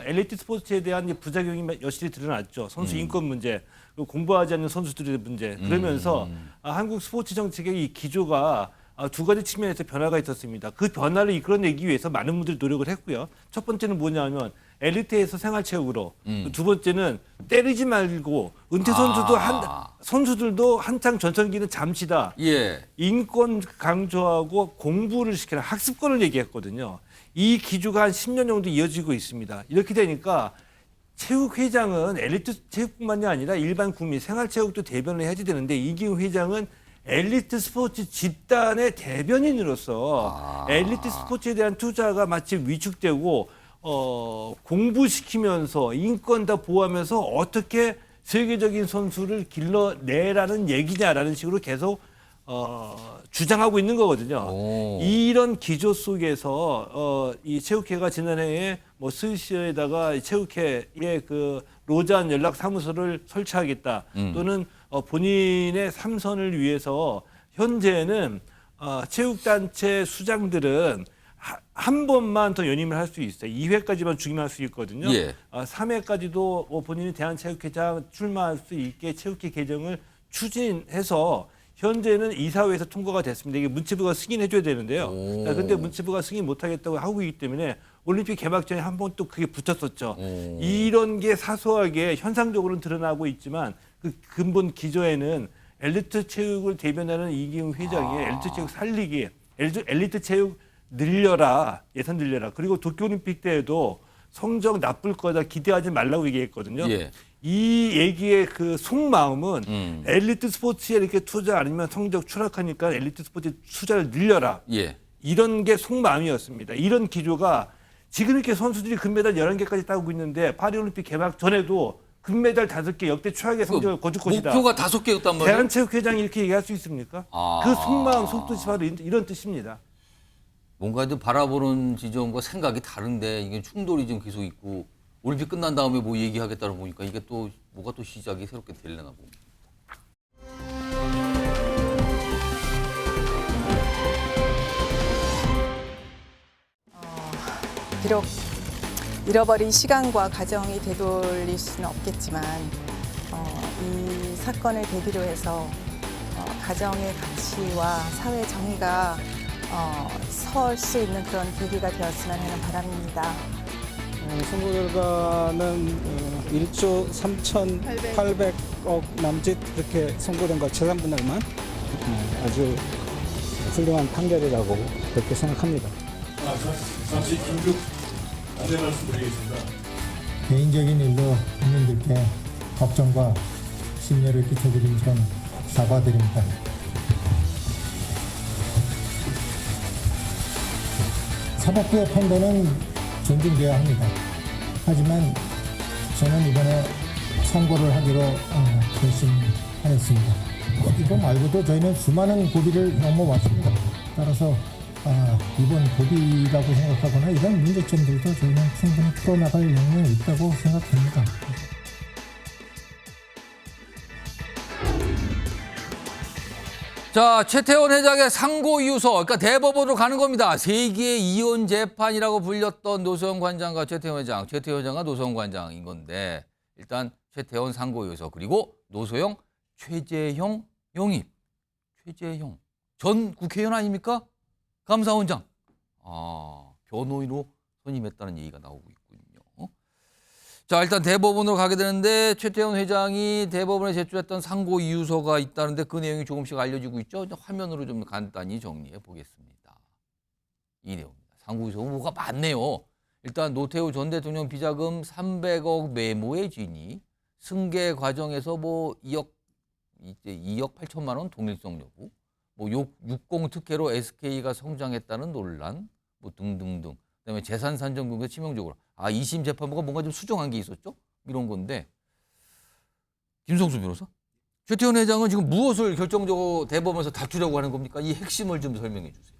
엘리트 스포츠에 대한 부작용이 여실히 드러났죠. 선수 인권 문제, 그리고 공부하지 않는 선수들의 문제. 그러면서 한국 스포츠 정책의 이 기조가 두 가지 측면에서 변화가 있었습니다. 그 변화를 이끌어내기 위해서 많은 분들이 노력을 했고요. 첫 번째는 뭐냐면 엘리트에서 생활체육으로, 두 번째는 때리지 말고 은퇴 선수들도 한창 전성기는 잠시다. 예. 인권 강조하고 공부를 시키라, 학습권을 얘기했거든요. 이 기조가 한 10년 정도 이어지고 있습니다. 이렇게 되니까 체육회장은 엘리트 체육뿐만이 아니라 일반 국민 생활체육도 대변을 해야지 되는데 이기흥 회장은 엘리트 스포츠 집단의 대변인으로서 엘리트 스포츠에 대한 투자가 마치 위축되고 공부시키면서 인권 다 보호하면서 어떻게 세계적인 선수를 길러내라는 얘기냐라는 식으로 계속 주장하고 있는 거거든요. 이런 기조 속에서 이 체육회가 지난해에 뭐 스위스에다가 체육회의 그 로잔 연락 사무소를 설치하겠다. 또는 본인의 삼선을 위해서 현재는 체육단체 수장들은 한 번만 더 연임을 할 수 있어요. 2회까지만 중임할 수 있거든요. 예. 3회까지도 본인이 대한체육회장 출마할 수 있게 체육회 개정을 추진해서 현재는 이사회에서 통과가 됐습니다. 이게 문체부가 승인해줘야 되는데요. 그런데 문체부가 승인 못하겠다고 하고 있기 때문에 올림픽 개막 전에 한 번 또 그게 붙었었죠. 이런 게 사소하게 현상적으로는 드러나고 있지만 그 근본 기조에는 엘리트 체육을 대변하는 이기흥 회장이 엘리트 체육 살리기, 엘리트 체육 늘려라, 예산 늘려라. 그리고 도쿄올림픽 때에도 성적 나쁠 거다 기대하지 말라고 얘기했거든요. 예. 이 얘기의 그 속마음은 엘리트 스포츠에 이렇게 투자 아니면 성적 추락하니까 엘리트 스포츠 투자를 늘려라. 예. 이런 게 속마음이었습니다. 이런 기조가 지금 이렇게 선수들이 금메달 11개까지 따고 있는데 파리올림픽 개막 전에도 금메달 5개 역대 최악의 성적을 거둘 것이다. 목표가 5개였단 말이에요. 대한체육회장이 이렇게 얘기할 수 있습니까? 그 속마음, 속뜻이 바로 이런 뜻입니다. 뭔가 좀 바라보는 지점과 생각이 다른데 이게 충돌이 좀 계속 있고 올림픽 끝난 다음에 뭐 얘기하겠다고 보니까 이게 또 뭐가 또 시작이 새롭게 되려나 봅니다. 비록 잃어버린 시간과 가정이 되돌릴 수는 없겠지만 이 사건을 계기로 해서 가정의 가치와 사회 정의가 설 수 있는 그런 계기가 되었으면 하는 바람입니다. 선거 결과는 1조 3,800억 남짓 이렇게 선고된 것 재산 분할만 아주 훌륭한 판결이라고 그렇게 생각합니다. 잠시 긴급 안내 말씀드리겠습니다. 개인적인 일로 국민들께 걱정과 심려를 끼쳐드린 점 사과드립니다. 사법부의 판단은 존중돼야 합니다. 하지만 저는 이번에 선고를 하기로 결심하였습니다. 이거 말고도 저희는 수많은 고비를 넘어왔습니다. 따라서 이번 고비라고 생각하거나 이런 문제점들도 저희는 충분히 풀어나갈 역량이 있다고 생각합니다. 자, 최태원 회장의 상고이유서, 그러니까 대법원으로 가는 겁니다. 세기의 이혼 재판이라고 불렸던 노소영 관장과 최태원 회장, 최태원 회장과 노소영 관장인 건데 일단 최태원 상고이유서 그리고 노소영 최재형 영입, 최재형 전 국회의원 아닙니까? 감사원장, 변호인으로 선임했다는 얘기가 나오고 있군요. 자, 일단 대법원으로 가게 되는데 최태원 회장이 대법원에 제출했던 상고 이유서가 있다는데 그 내용이 조금씩 알려지고 있죠. 화면으로 좀 간단히 정리해 보겠습니다. 이 내용입니다. 상고 이유서가 뭐가 많네요. 일단 노태우 전 대통령 비자금 300억 메모의 진위, 승계 과정에서 뭐 2억 8천만 원 동일성 여부, 뭐 60 특혜로 SK가 성장했다는 논란, 뭐 등등등. 그다음에 재산 산정 등에서 치명적으로 2심 재판부가 뭔가 좀 수정한 게 있었죠? 이런 건데 김성수 변호사, 최태원 회장은 지금 무엇을 결정적으로 대법원에서 다투려고 하는 겁니까? 이 핵심을 좀 설명해 주세요.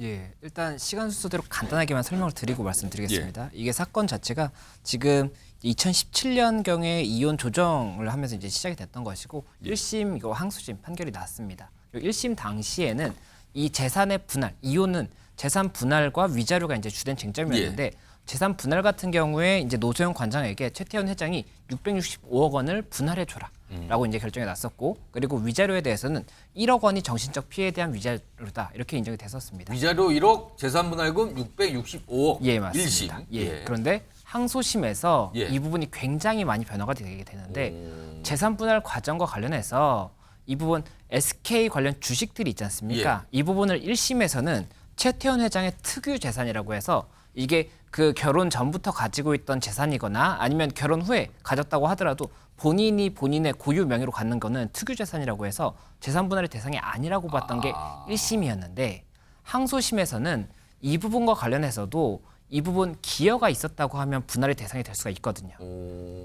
예, 일단 시간 순서대로 간단하게만 설명을 드리고 말씀드리겠습니다. 이게 사건 자체가 지금 2017년경에 이혼 조정을 하면서 이제 시작이 됐던 것이고 1심 이거 항소심 판결이 났습니다. 1심 당시에는 이 재산의 분할, 이혼은 재산 분할과 위자료가 이제 주된 쟁점이었는데 재산 분할 같은 경우에 이제 노소영 관장에게 최태원 회장이 665억 원을 분할해 줘라라고 이제 결정이 났었고, 그리고 위자료에 대해서는 1억 원이 정신적 피해에 대한 위자료다 이렇게 인정이 됐었습니다. 위자료 1억, 재산 분할금 665억. 예, 맞습니다. 1심. 예. 그런데 항소심에서 이 부분이 굉장히 많이 변화가 되게 되는데 재산 분할 과정과 관련해서 이 부분 SK 관련 주식들이 있지 않습니까? 이 부분을 1심에서는 최태원 회장의 특유 재산이라고 해서 이게 그 결혼 전부터 가지고 있던 재산이거나 아니면 결혼 후에 가졌다고 하더라도 본인이 본인의 고유 명의로 갖는 거는 특유 재산이라고 해서 재산 분할의 대상이 아니라고 봤던 게 1심이었는데 항소심에서는 이 부분과 관련해서도 이 부분 기여가 있었다고 하면 분할의 대상이 될 수가 있거든요.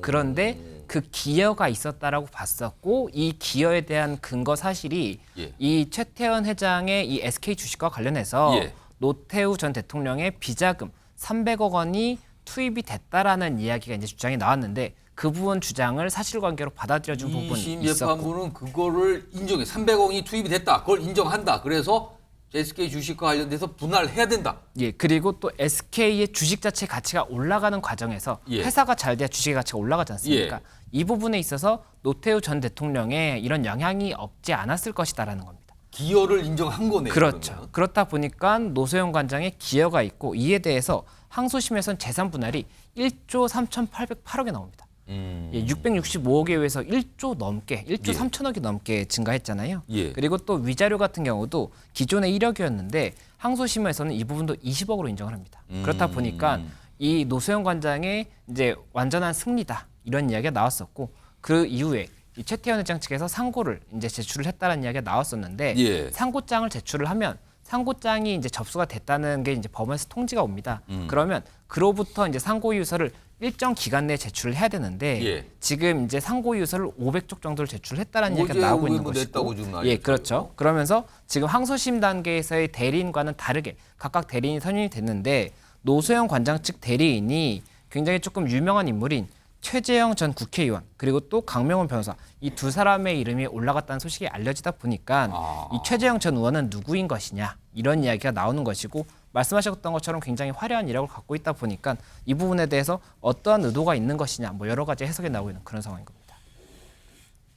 그런데 그 기여가 있었다라고 봤었고 이 기여에 대한 근거 사실이 이 최태원 회장의 이 SK 주식과 관련해서 노태우 전 대통령의 비자금 300억 원이 투입이 됐다라는 이야기가 이제 주장이 나왔는데 그 부분 주장을 사실관계로 받아들여준 부분이 2심 있었고 재판부는 그거를 인정해. 300억 원이 투입이 됐다. 그걸 인정한다. 그래서 SK 주식과 관련돼서 분할해야 된다. 예, 그리고 또 SK의 주식 자체 가치가 올라가는 과정에서 회사가 잘 돼야 주식의 가치가 올라가지 않습니까? 이 부분에 있어서 노태우 전 대통령의 이런 영향이 없지 않았을 것이다라는 겁니다. 기여를 인정한 거네요. 그렇죠. 그러면. 그렇다 보니까 노소영 관장의 기여가 있고 이에 대해서 항소심에서는 재산 분할이 1조 3,808억에 나옵니다. 665억에 의해서 1조 넘게, 1조 3천억이 넘게 증가했잖아요. 그리고 또 위자료 같은 경우도 기존에 1억이었는데 항소심에서는 이 부분도 20억으로 인정을 합니다. 그렇다 보니까 이 노소영 관장의 이제 완전한 승리다 이런 이야기가 나왔었고 그 이후에 이 최태원 회장 측에서 상고를 이제 제출을 했다는 이야기가 나왔었는데 상고장을 제출을 하면 상고장이 이제 접수가 됐다는 게 이제 법원에서 통지가 옵니다. 그러면 그로부터 이제 상고이유서를 일정 기간 내에 제출을 해야 되는데 지금 이제 상고이유서를 500쪽 정도를 제출했다는 얘기가 나오고 있는 것이고, 그렇죠. 그러면서 지금 항소심 단계에서의 대리인과는 다르게 각각 대리인이 선임이 됐는데 노소영 관장 측 대리인이 굉장히 조금 유명한 인물인 최재형 전 국회의원 그리고 또 강명훈 변호사 이 두 사람의 이름이 올라갔다는 소식이 알려지다 보니까 이 최재형 전 의원은 누구인 것이냐 이런 이야기가 나오는 것이고 말씀하셨던 것처럼 굉장히 화려한 이력을 갖고 있다 보니까 이 부분에 대해서 어떠한 의도가 있는 것이냐 뭐 여러 가지 해석이 나오고 있는 그런 상황인 겁니다.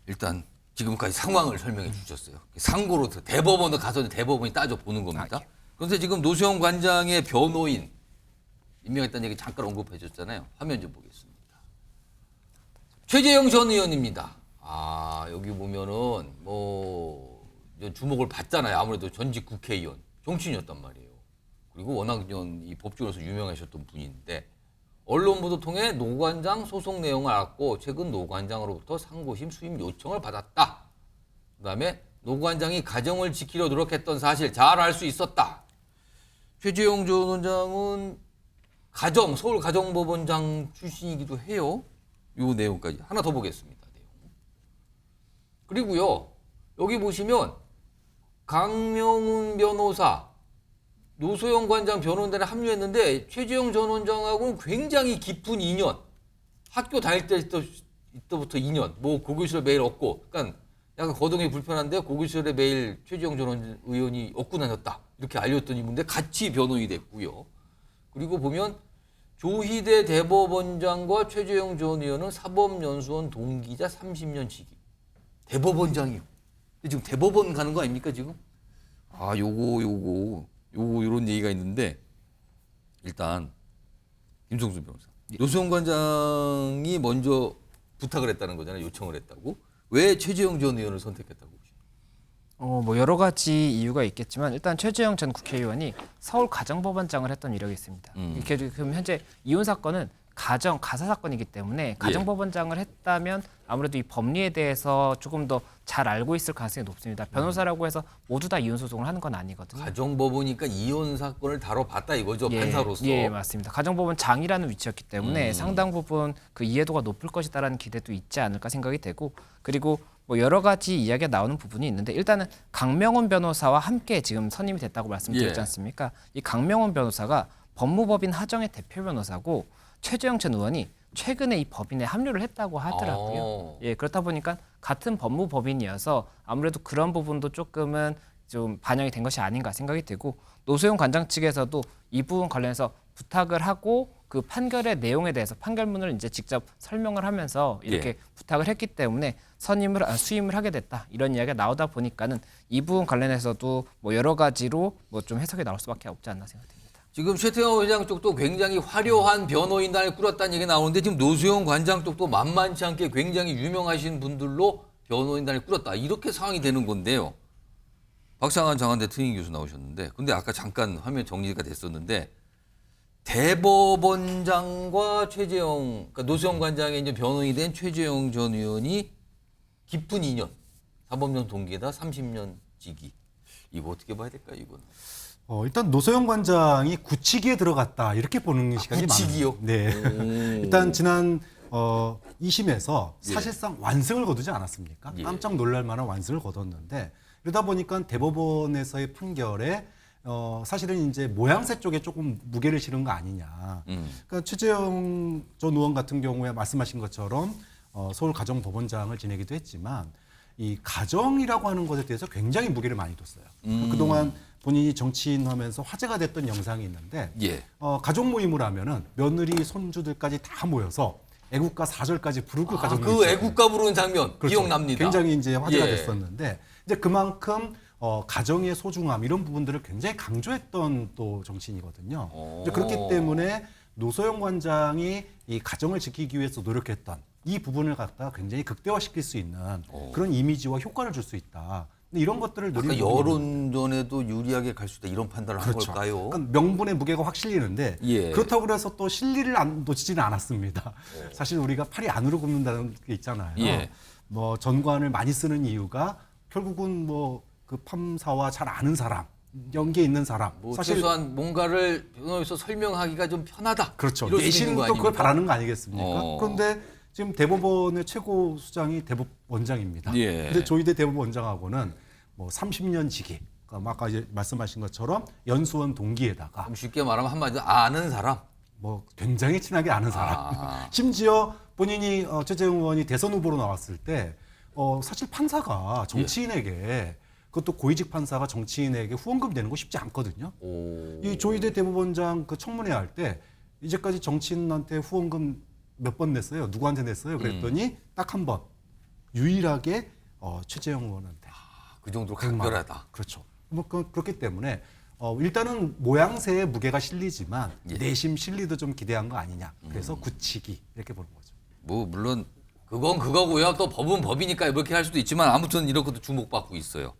일단 지금까지 상황을 설명해 주셨어요. 상고로 대법원에 가서 대법원이 따져 보는 겁니까? 그런데 지금 노수영 관장의 변호인 임명했다는 얘기 잠깐 언급해 줬잖아요. 화면 좀 보겠습니다. 최재형 전 의원입니다. 아, 여기 보면은 뭐 주목을 받잖아요. 아무래도 전직 국회의원, 정치인이었단 말이에요. 그리고 워낙 이 법조로서 유명하셨던 분인데 언론 보도 통해 노 관장 소송 내용을 알았고 최근 노 관장으로부터 상고심 수임 요청을 받았다. 그다음에 노 관장이 가정을 지키려 노력했던 사실 잘 알 수 있었다. 최재형 전 원장은 서울 가정법원장 출신이기도 해요. 요 내용까지 하나 더 보겠습니다. 내용. 그리고요 여기 보시면 강명훈 변호사, 노소영 관장 변호인단에 합류했는데 최재형 전 원장하고는 굉장히 깊은 인연. 학교 다닐 때부터 인연. 뭐 고교시절 매일 얻고, 그러니까 약간 거동이 불편한데 고교시절에 매일 최재형 전 의원이 얻고 다녔다. 이렇게 알렸던 인물인데 같이 변호인이 됐고요. 그리고 보면 조희대 대법원장과 최재형 전 의원은 사법연수원 동기자 30년 직위. 대법원장이요. 근데 지금 대법원 가는 거 아닙니까 지금? 아 요거 이런 얘기가 있는데 일단 김성수 변호사. 노수영 관장이 먼저 부탁을 했다는 거잖아요. 요청을 했다고. 왜 최재형 전 의원을 선택했다고 보시나요? 뭐 여러 가지 이유가 있겠지만 일단 최재형 전 국회의원이 서울 가정법원장을 했던 이력이 있습니다. 이렇게 지금 현재 이혼 사건은 가사 사건이기 때문에 가정법원장을 했다면 아무래도 이 법리에 대해서 조금 더 잘 알고 있을 가능성이 높습니다. 변호사라고 해서 모두 다 이혼 소송을 하는 건 아니거든요. 가정법원이니까 이혼 사건을 다뤄봤다 이거죠. 판사로서. 예, 맞습니다. 가정법원장이라는 위치였기 때문에 상당 부분 그 이해도가 높을 것이다라는 기대도 있지 않을까 생각이 되고 그리고 뭐 여러 가지 이야기가 나오는 부분이 있는데 일단은 강명훈 변호사와 함께 지금 선임이 됐다고 말씀드렸지 않습니까? 이 강명훈 변호사가 법무법인 하정의 대표 변호사고 최재형 전 의원이 최근에 이 법인에 합류를 했다고 하더라고요. 예, 그렇다 보니까 같은 법무법인이어서 아무래도 그런 부분도 조금은 좀 반영이 된 것이 아닌가 생각이 되고 노소영 관장 측에서도 이 부분 관련해서 부탁을 하고 그 판결의 내용에 대해서 판결문을 이제 직접 설명을 하면서 이렇게 부탁을 했기 때문에 수임을 하게 됐다 이런 이야기가 나오다 보니까는 이 부분 관련해서도 뭐 여러 가지로 뭐 좀 해석이 나올 수밖에 없지 않나 생각됩니다. 지금 최태원 회장 쪽도 굉장히 화려한 변호인단을 꾸렸다는 얘기가 나오는데 지금 노수영 관장 쪽도 만만치 않게 굉장히 유명하신 분들로 변호인단을 꾸렸다. 이렇게 상황이 되는 건데요. 박상한 장한대 특임 교수 나오셨는데 근데 아까 잠깐 화면 정리가 됐었는데 대법원장과 최재형, 그러니까 노수영 관장의 이제 변호인이 된 최재형 전 의원이 깊은 인연, 사법연 동기에다 30년 직위. 이거 어떻게 봐야 될까요, 이거는? 일단 노소영 관장이 굳히기에 들어갔다 이렇게 보는 시각이 굳히기요? 많아요. 네. 일단 지난 2심에서 사실상 완승을 거두지 않았습니까? 깜짝 놀랄 만한 완승을 거뒀는데 이러다 보니까 대법원에서의 판결에 사실은 이제 모양새 쪽에 조금 무게를 실은 거 아니냐. 그러니까 최재형 전 의원 같은 경우에 말씀하신 것처럼 서울 가정법원장을 지내기도 했지만 이 가정이라고 하는 것에 대해서 굉장히 무게를 많이 뒀어요. 그동안 본인이 정치인 하면서 화제가 됐던 영상이 있는데 가족 모임을 하면은 며느리 손주들까지 다 모여서 애국가 4절까지 부르고 가족 모임. 그 애국가 부르는 장면 그렇죠. 기억납니다. 굉장히 이제 화제가 됐었는데 이제 그만큼 가정의 소중함 이런 부분들을 굉장히 강조했던 또 정치인이거든요. 이제 그렇기 때문에 노소영 관장이 이 가정을 지키기 위해서 노력했던 이 부분을 갖다가 굉장히 극대화시킬 수 있는 그런 이미지와 효과를 줄 수 있다. 근데 이런 것들을 노리는 여론전에도 유리하게 갈 수 있다 이런 판단을 한 걸까요? 그러니까 명분의 무게가 확 실리는데 그렇다고 해서 또 실리를 놓치지는 않았습니다. 사실 우리가 팔이 안으로 굽는다는 게 있잖아요. 뭐 전관을 많이 쓰는 이유가 결국은 뭐 그 판사와 잘 아는 사람, 연계 있는 사람. 사실 최소한 뭔가를 변호에서 설명하기가 좀 편하다. 그렇죠. 내신도 그걸 바라는 거 아니겠습니까? 그런데 지금 대법원의 최고 수장이 대법원장입니다. 근데 조희대 대법원장하고는 뭐 30년 직위, 그러니까 아까 이제 말씀하신 것처럼 연수원 동기에다가 쉽게 말하면 한마디로 아는 사람. 뭐 굉장히 친하게 아는 사람. 심지어 본인이 최재형 의원이 대선 후보로 나왔을 때 사실 판사가 정치인에게 그것도 고위직 판사가 정치인에게 후원금 내는 거 쉽지 않거든요. 이 조희대 대법원장 그 청문회 할 때 이제까지 정치인한테 후원금 몇 번 냈어요? 누구한테 냈어요? 그랬더니 딱 한 번. 유일하게 최재형 의원한테. 그 정도로 강렬하다. 그렇죠. 뭐 그렇기 때문에 일단은 모양새에 무게가 실리지만 내심 실리도 좀 기대한 거 아니냐. 그래서 굳히기 이렇게 보는 거죠. 뭐 물론 그건 그거고요. 또 법은 법이니까 이렇게 할 수도 있지만 아무튼 이런 것도 주목받고 있어요.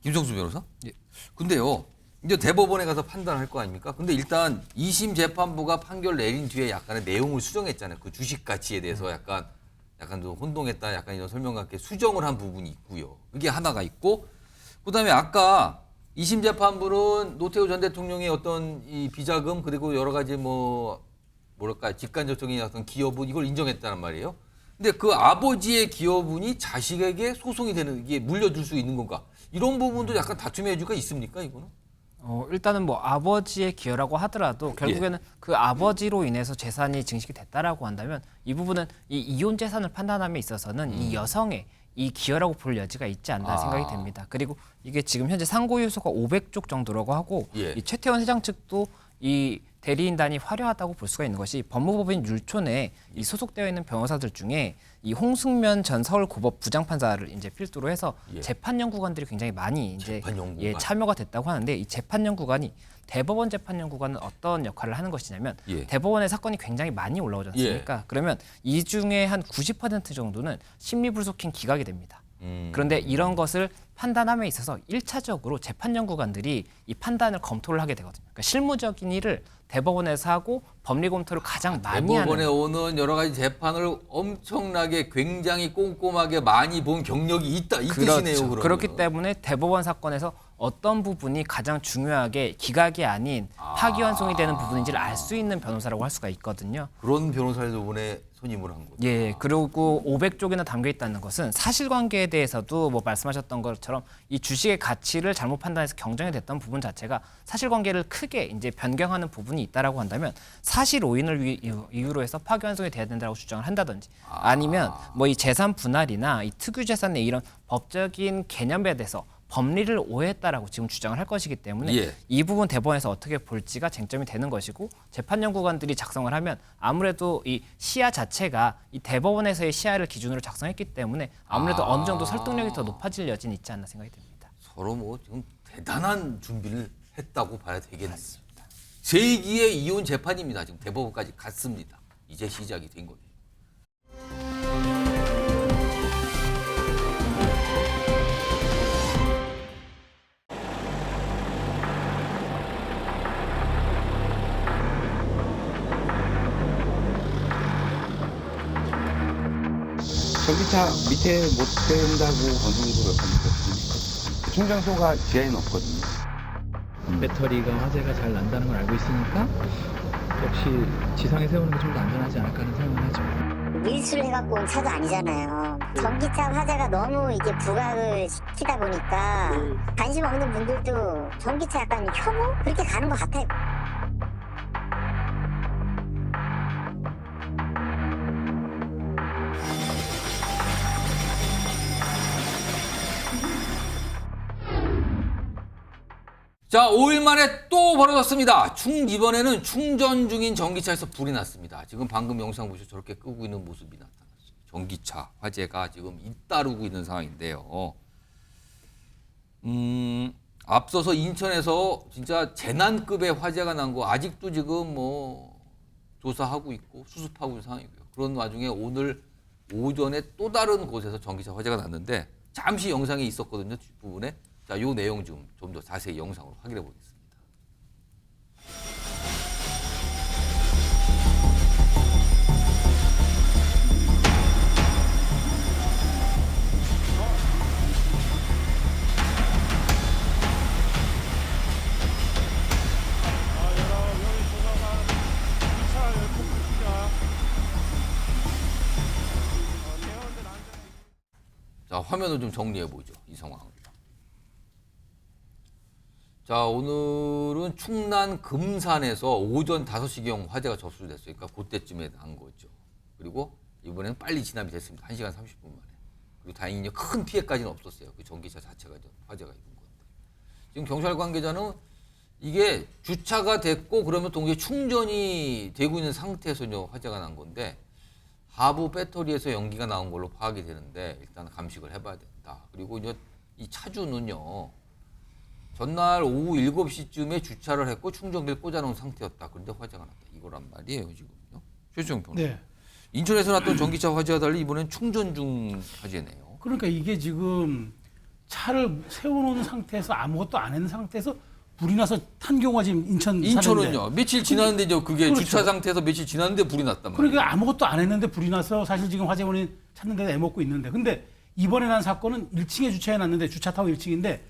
김성수 변호사? 예. 근데요. 이제 대법원에 가서 판단할 거 아닙니까? 근데 일단 2심 재판부가 판결 내린 뒤에 약간의 내용을 수정했잖아요. 그 주식 가치에 대해서 약간 좀 혼동했다, 약간 이런 설명과 함께 수정을 한 부분이 있고요. 그게 하나가 있고, 그다음에 아까 2심 재판부는 노태우 전 대통령의 어떤 이 비자금 그리고 여러 가지 뭐랄까 직간접적인 어떤 기여분 이걸 인정했다는 말이에요. 근데 그 아버지의 기여분이 자식에게 소송이 되는 이게 물려줄 수 있는 건가? 이런 부분도 약간 다툼의 여지가 있습니까, 이거는? 일단은 뭐 아버지의 기여라고 하더라도 결국에는 그 아버지로 인해서 재산이 증식이 됐다라고 한다면 이 부분은 이 이혼 재산을 판단함에 있어서는 이 여성의 이 기여라고 볼 여지가 있지 않나 생각이 됩니다. 그리고 이게 지금 현재 상고 유소가 500쪽 정도라고 하고 이 최태원 회장 측도 이 대리인단이 화려하다고 볼 수가 있는 것이 법무법인 율촌에 이 소속되어 있는 변호사들 중에 이 홍승면 전 서울고법 부장판사를 이제 필두로 해서 재판 연구관들이 굉장히 많이 이제 참여가 됐다고 하는데 이 재판 연구관이 대법원 재판 연구관은 어떤 역할을 하는 것이냐면 대법원의 사건이 굉장히 많이 올라오지 않습니까? 그러면 이 중에 한 90% 정도는 심리불속행 기각이 됩니다. 그런데 이런 것을 판단함에 있어서 1차적으로 재판 연구관들이 이 판단을 검토를 하게 되거든요. 그러니까 실무적인 일을 대법원에서 하고 법리 검토를 가장 많이 하는. 대법원에 오는 여러 가지 재판을 엄청나게 굉장히 꼼꼼하게 많이 본 경력이 있다 이 뜻이네요. 그러면. 그렇기 때문에 대법원 사건에서 어떤 부분이 가장 중요하게 기각이 아닌 파기환송이 되는 부분인지를 알 수 있는 변호사라고 할 수가 있거든요. 그런 변호사를 이번에 선임을 한 거죠. 예, 그리고 500쪽이나 담겨 있다는 것은 사실관계에 대해서도 뭐 말씀하셨던 것처럼 이 주식의 가치를 잘못 판단해서 경정이 됐던 부분 자체가 사실관계를 크게 이제 변경하는 부분이 있다라고 한다면 사실 오인을 이유로 해서 파기환송이 돼야 된다고 주장을 한다든지 아니면 뭐 이 재산 분할이나 이 특유 재산의 이런 법적인 개념에 대해서 법리를 오해했다라고 지금 주장을 할 것이기 때문에 이 부분 대법원에서 어떻게 볼지가 쟁점이 되는 것이고 재판 연구관들이 작성을 하면 아무래도 이 시야 자체가 이 대법원에서의 시야를 기준으로 작성했기 때문에 아무래도 어느 정도 설득력이 더 높아질 여지는 있지 않나 생각이 듭니다. 서로 뭐 지금 대단한 준비를 했다고 봐야 되겠네요. 제2기의 이혼 재판입니다. 지금 대법원까지 갔습니다. 이제 시작이 된 거예요. 전기차 밑에 못 된다고 어느 정도 몇 번 들었습니까? 충전소가 지하에는 없거든요. 배터리가 화재가 잘 난다는 걸 알고 있으니까 역시 지상에 세우는 게 좀 더 안전하지 않을까 하는 생각을 하죠. 밀수를 해갖고 온 차도 아니잖아요. 전기차 화재가 너무 이게 부각을 시키다 보니까 관심 없는 분들도 전기차 약간 혐오? 그렇게 가는 것 같아요. 자, 5일 만에 또 벌어졌습니다. 이번에는 충전 중인 전기차에서 불이 났습니다. 지금 방금 영상 보시죠. 저렇게 끄고 있는 모습이 나타났어요. 전기차 화재가 지금 잇따르고 있는 상황인데요. 앞서서 인천에서 진짜 재난급의 화재가 난 거 아직도 지금 뭐 조사하고 있고 수습하고 있는 상황이고요. 그런 와중에 오늘 오전에 또 다른 곳에서 전기차 화재가 났는데 잠시 영상이 있었거든요. 뒷부분에. 자, 요 내용 좀 더 자세히 영상으로 확인해 보겠습니다. 자, 화면을 좀 정리해 보죠. 이 상황을. 자, 오늘은 충남 금산에서 오전 5시경 화재가 접수됐어요. 그러니까 그때쯤에 난 거죠. 그리고 이번에는 빨리 진압이 됐습니다. 1시간 30분 만에. 그리고 다행히 큰 피해까지는 없었어요. 그 전기차 자체가 화재가 있는 건데. 지금 경찰 관계자는 이게 주차가 됐고 그러면 동시에 충전이 되고 있는 상태에서 화재가 난 건데 하부 배터리에서 연기가 나온 걸로 파악이 되는데 일단 감식을 해봐야 된다. 그리고 이제 이 차주는요. 전날 오후 7시쯤에 주차를 했고 충전기를 꽂아놓은 상태였다. 그런데 화재가 났다. 이거란 말이에요, 지금요. 최수영 평론. 네. 인천에서 났던 전기차 화재와 달리 이번엔 충전 중 화재네요. 그러니까 이게 지금 차를 세워놓은 상태에서 아무것도 안 했는 상태에서 불이 나서 탄 경우가 지금 인천은요. 사는데. 며칠 지났는데 그게 그렇죠. 주차 상태에서 며칠 지났는데 불이 났단 말이에요. 그러니까 아무것도 안 했는데 불이 나서 사실 지금 화재 원인 찾는 데도 애먹고 있는데 근데 이번에 난 사건은 1층에 주차해 놨는데 주차 타워 1층인데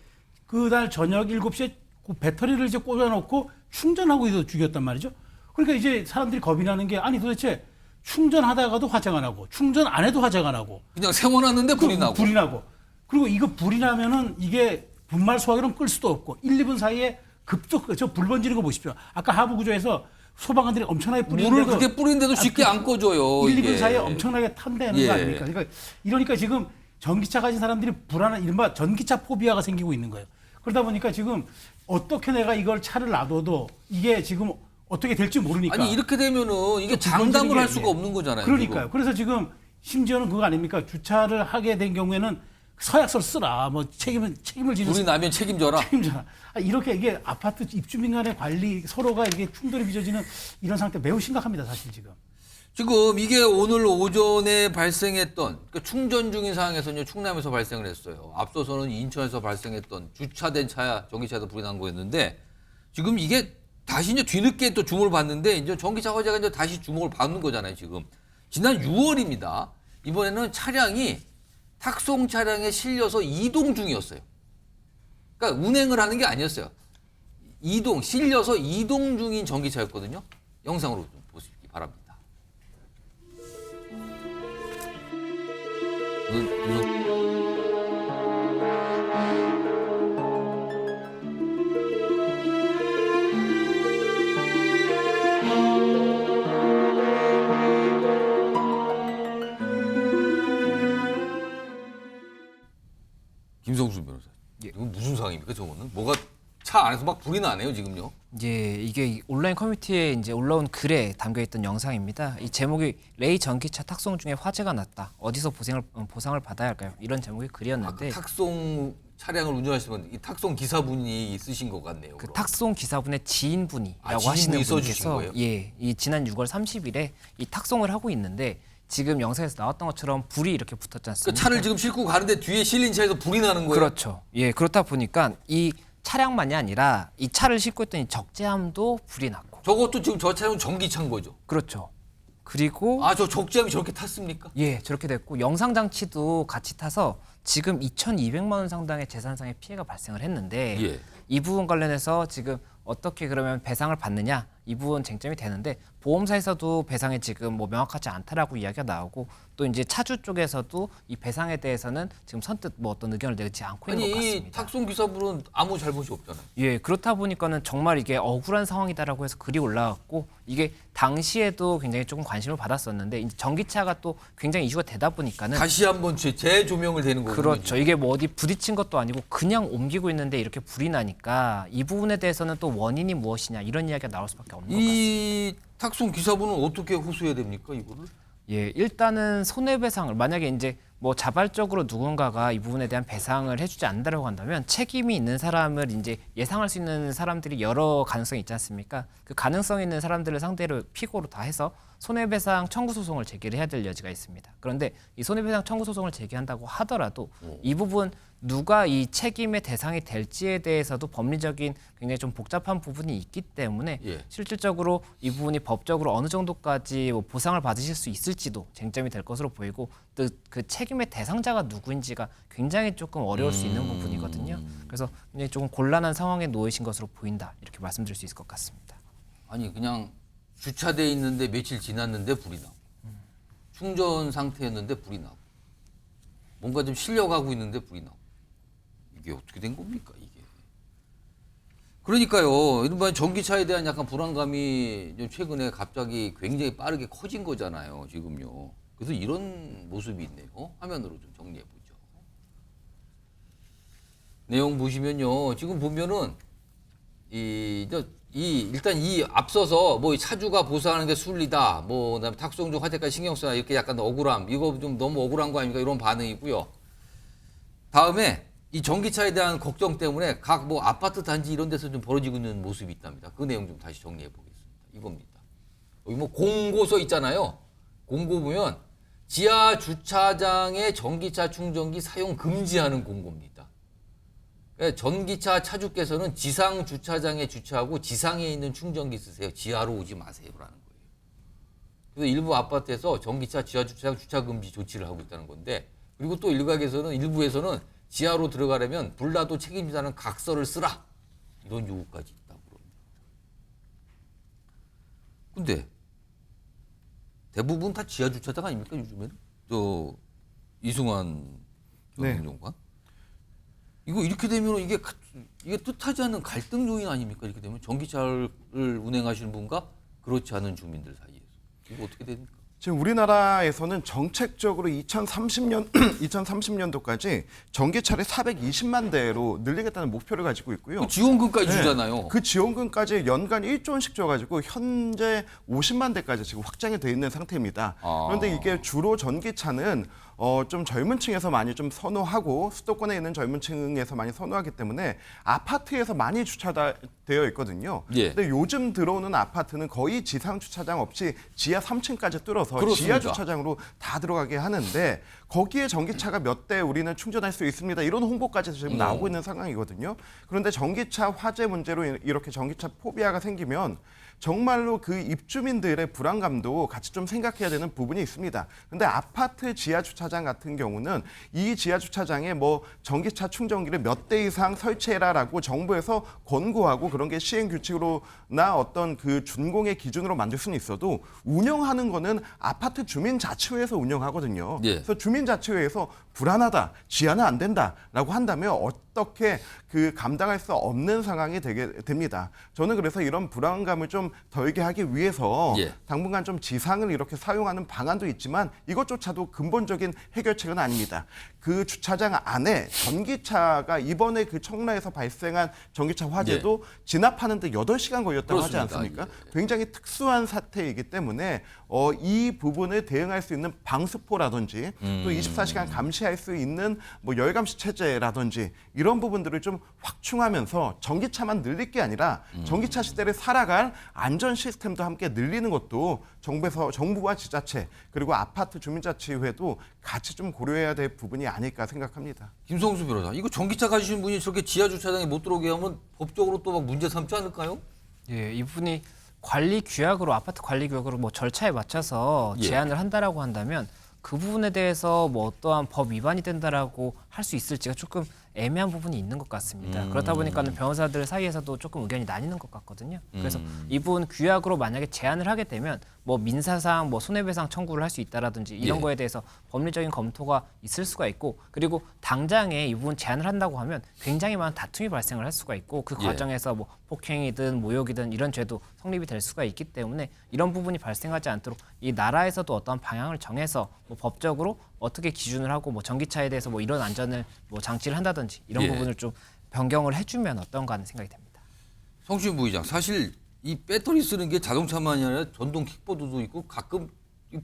그날 저녁 7시에 그 배터리를 이제 꽂아놓고 충전하고 있어서 죽였단 말이죠. 그러니까 이제 사람들이 겁이 나는 게 아니 도대체 충전하다가도 화재가 나고 충전 안 해도 화재가 나고 그냥 세워놨는데 불이 나고. 불이 나고 그리고 이거 불이 나면은 이게 분말 소화기는 끌 수도 없고 1, 2분 사이에 급속 저 불 번지는 거 보십시오. 아까 하부 구조에서 소방관들이 엄청나게 뿌리는데도 물을 그렇게 뿌리는데도 쉽게 안 꺼져요. 1, 이게. 2분 사이에 엄청나게 탄다는 거 아닙니까? 그러니까 이러니까 지금 전기차 가진 사람들이 불안한 이른바 전기차 포비아가 생기고 있는 거예요. 그러다 보니까 지금 어떻게 내가 이걸 차를 놔둬도 이게 지금 어떻게 될지 모르니까. 아니 이렇게 되면은 이게 장담을 할 수가 없는 거잖아요. 그러니까요. 지금. 그래서 지금 심지어는 그거 아닙니까? 주차를 하게 된 경우에는 서약서를 쓰라. 뭐 책임을 지는. 불이 나면 책임져라. 책임져라. 이렇게 이게 아파트 입주민 간의 관리 서로가 이게 충돌이 빚어지는 이런 상태 매우 심각합니다. 사실 지금. 지금 이게 오늘 오전에 발생했던 그러니까 충전 중인 상황에서는 충남에서 발생을 했어요. 앞서서는 인천에서 발생했던 주차된 차야 전기차에서 불이 난 거였는데 지금 이게 다시 이제 뒤늦게 또 주목을 받는데 이제 전기차 화재가 이제 다시 주목을 받는 거잖아요. 지금 지난 6월입니다. 이번에는 차량이 탁송 차량에 실려서 이동 중이었어요. 그러니까 운행을 하는 게 아니었어요. 실려서 이동 중인 전기차였거든요. 영상으로 좀 보시기 바랍니다. 김성수 변호사. 이건 무슨 상황입니까, 저거는? 뭐가 차 안에서 막 불이 나네요, 지금요. 예, 이게 온라인 커뮤니티에 이제 올라온 글에 담겨 있던 영상입니다. 이 제목이 레이 전기차 탁송 중에 화재가 났다. 어디서 보상을 받아야 할까요? 이런 제목의 글이었는데. 탁송 차량을 운전하시는 이 탁송 기사분이 쓰신 것 같네요. 그 탁송 기사분의 지인분이라고 지인분이 하시는 써주신 분께서 거예요? 예, 이 지난 6월 30일에 이 탁송을 하고 있는데 지금 영상에서 나왔던 것처럼 불이 이렇게 붙었지 않습니까? 그 차를 지금 싣고 가는데 뒤에 실린 차에서 불이 나는 거예요. 그렇죠. 예, 그렇다 보니까 이 차량만이 아니라 이 차를 싣고 있던 이 적재함도 불이 났고. 저것도 지금 저 차량은 전기차인 거죠. 그렇죠. 그리고 저 적재함이 저렇게 탔습니까? 예, 저렇게 됐고 영상 장치도 같이 타서 지금 2,200만 원 상당의 재산상의 피해가 발생을 했는데 예. 이 부분 관련해서 지금 어떻게 그러면 배상을 받느냐 이 부분 쟁점이 되는데 보험사에서도 배상이 지금 뭐 명확하지 않다라고 이야기가 나오고 또 이제 차주 쪽에서도 이 배상에 대해서는 지금 선뜻 뭐 어떤 의견을 내지 않고 있는 것 아니 이 같습니다. 탁송 기사분은 아무 잘못이 없잖아요. 예, 그렇다 보니까는 정말 이게 억울한 상황이다라고 해서 글이 올라왔고 이게 당시에도 굉장히 조금 관심을 받았었는데 이제 전기차가 또 굉장히 이슈가 되다 보니까는 다시 한번 재조명을 되는 거군요. 그렇죠. 이게 뭐 어디 부딪힌 것도 아니고 그냥 옮기고 있는데 이렇게 불이 나니까 이 부분에 대해서는 또 원인이 무엇이냐 이런 이야기가 나올 수밖에 없는 것 같습니다. 이 탁송 기사분은 어떻게 호소해야 됩니까, 이거를? 예, 일단은 손해배상을 만약에 이제 뭐 자발적으로 누군가가 이 부분에 대한 배상을 해주지 않는다고 한다면 책임이 있는 사람을 이제 예상할 수 있는 사람들이 여러 가능성이 있지 않습니까? 그 가능성 있는 사람들을 상대로 피고로 다 해서 손해배상 청구 소송을 제기를 해야 될 여지가 있습니다. 그런데 이 손해배상 청구 소송을 제기한다고 하더라도 이 부분 누가 이 책임의 대상이 될지에 대해서도 법리적인 굉장히 좀 복잡한 부분이 있기 때문에 실질적으로 이 부분이 법적으로 어느 정도까지 뭐 보상을 받으실 수 있을지도 쟁점이 될 것으로 보이고 또 그 책임의 대상자가 누구인지가 굉장히 조금 어려울 수 있는 부분이거든요. 그래서 굉장히 조금 곤란한 상황에 놓이신 것으로 보인다 이렇게 말씀드릴 수 있을 것 같습니다. 아니 그냥 주차돼 있는데 며칠 지났는데 불이 나고 충전 상태였는데 불이 나고 뭔가 좀 실려가고 있는데 불이 나고 이게 어떻게 된 겁니까 이게? 그러니까요. 이른바 전기차에 대한 약간 불안감이 좀 최근에 갑자기 굉장히 빠르게 커진 거잖아요. 지금요. 그래서 이런 모습이 있네요. 화면으로 좀 정리해 보죠. 내용 보시면요. 지금 보면은 일단 이 앞서서 뭐 차주가 보상하는 게 순리다. 뭐 그다음에 탁송 중 화재까지 신경 써라. 이렇게 약간 억울함. 이거 좀 너무 억울한 거 아닙니까? 이런 반응이고요. 다음에 이 전기차에 대한 걱정 때문에 각 뭐 아파트 단지 이런 데서 좀 벌어지고 있는 모습이 있답니다. 그 내용 좀 다시 정리해 보겠습니다. 이겁니다. 여기 뭐 공고서 있잖아요. 공고 보면 지하 주차장에 전기차 충전기 사용 금지하는 공고입니다. 그러니까 전기차 차주께서는 지상 주차장에 주차하고 지상에 있는 충전기 쓰세요. 지하로 오지 마세요라는 거예요. 그래서 일부 아파트에서 전기차 지하 주차장 주차 금지 조치를 하고 있다는 건데, 그리고 또 일부에서는 지하로 들어가려면 불나도 책임지다는 각서를 쓰라, 이런 요구까지 있다고 그럽니다. 근데 대부분 다 지하 주차장 아닙니까 요즘에는? 저 이승환 전 행정관. 이거 이렇게 되면 이게 뜻하지 않는 갈등 요인 아닙니까? 이렇게 되면 전기차를 운행하시는 분과 그렇지 않은 주민들 사이에서 이거 어떻게 됩니까? 지금 우리나라에서는 정책적으로 2030년도까지 전기차를 420만 대로 늘리겠다는 목표를 가지고 있고요. 그 지원금까지 주잖아요. 그 지원금까지 연간 1조 원씩 줘가지고 현재 50만 대까지 지금 확장이 돼 있는 상태입니다. 그런데 이게 주로 전기차는 좀 젊은 층에서 많이 좀 선호하고 수도권에 있는 젊은 층에서 많이 선호하기 때문에 아파트에서 많이 주차되어 있거든요. 근데 요즘 들어오는 아파트는 거의 지상 주차장 없이 지하 3층까지 뚫어서 그렇습니다. 지하 주차장으로 다 들어가게 하는데 거기에 전기차가 몇 대 우리는 충전할 수 있습니다. 이런 홍보까지 지금 나오고 있는 상황이거든요. 그런데 전기차 화재 문제로 이렇게 전기차 포비아가 생기면 정말로 그 입주민들의 불안감도 같이 좀 생각해야 되는 부분이 있습니다. 근데 아파트 지하 주차장 같은 경우는 이 지하 주차장에 뭐 전기차 충전기를 몇 대 이상 설치해라라고 정부에서 권고하고 그런 게 시행 규칙으로나 어떤 그 준공의 기준으로 만들 수는 있어도 운영하는 거는 아파트 주민자치회에서 운영하거든요. 그래서 주민자치회에서 불안하다, 지하는 안 된다라고 한다면 어떻게 그 감당할 수 없는 상황이 되게 됩니다. 저는 그래서 이런 불안감을 좀 덜게 하기 위해서 당분간 좀 지상을 이렇게 사용하는 방안도 있지만 이것조차도 근본적인 해결책은 아닙니다. 그 주차장 안에 전기차가 이번에 그 청라에서 발생한 전기차 화재도 진압하는데 8시간 걸렸다고 하지 않습니까? 굉장히 특수한 사태이기 때문에 이 부분을 대응할 수 있는 방수포라든지 또 24시간 감시할 수 있는 뭐 열감시 체제라든지 이런 부분들을 좀 확충하면서 전기차만 늘릴 게 아니라 전기차 시대를 살아갈 안전 시스템도 함께 늘리는 것도 정부와 지자체 그리고 아파트 주민자치회도 같이 좀 고려해야 될 부분이 아닐까 생각합니다. 김성수 변호사, 이거 전기차 가지신 분이 저렇게 지하 주차장에 못 들어오게 하면 법적으로 또 막 문제 삼지 않을까요? 예, 이분이 관리 규약으로 아파트 관리 규약으로 뭐 절차에 맞춰서 제한을 한다라고 한다면 그 부분에 대해서 뭐 어떠한 법 위반이 된다라고 할 수 있을지가 조금 애매한 부분이 있는 것 같습니다. 그렇다 보니까는 변호사들 사이에서도 조금 의견이 나뉘는 것 같거든요. 그래서 이분 규약으로 만약에 제한을 하게 되면 뭐 민사상 뭐 손해배상 청구를 할 수 있다라든지 이런 거에 대해서 법리적인 검토가 있을 수가 있고, 그리고 당장에 이분 제한을 한다고 하면 굉장히 많은 다툼이 발생을 할 수가 있고 그 과정에서 뭐 폭행이든 모욕이든 이런 죄도 성립이 될 수가 있기 때문에 이런 부분이 발생하지 않도록 이 나라에서도 어떠한 방향을 정해서 뭐 법적으로 어떻게 기준을 하고 뭐 전기차에 대해서 뭐 이런 안전을 뭐 장치를 한다든지 이런 부분을 좀 변경을 해주면 어떤가 하는 생각이 듭니다. 성신 부의장, 사실 이 배터리 쓰는 게 자동차만이 아니라 전동 킥보드도 있고 가끔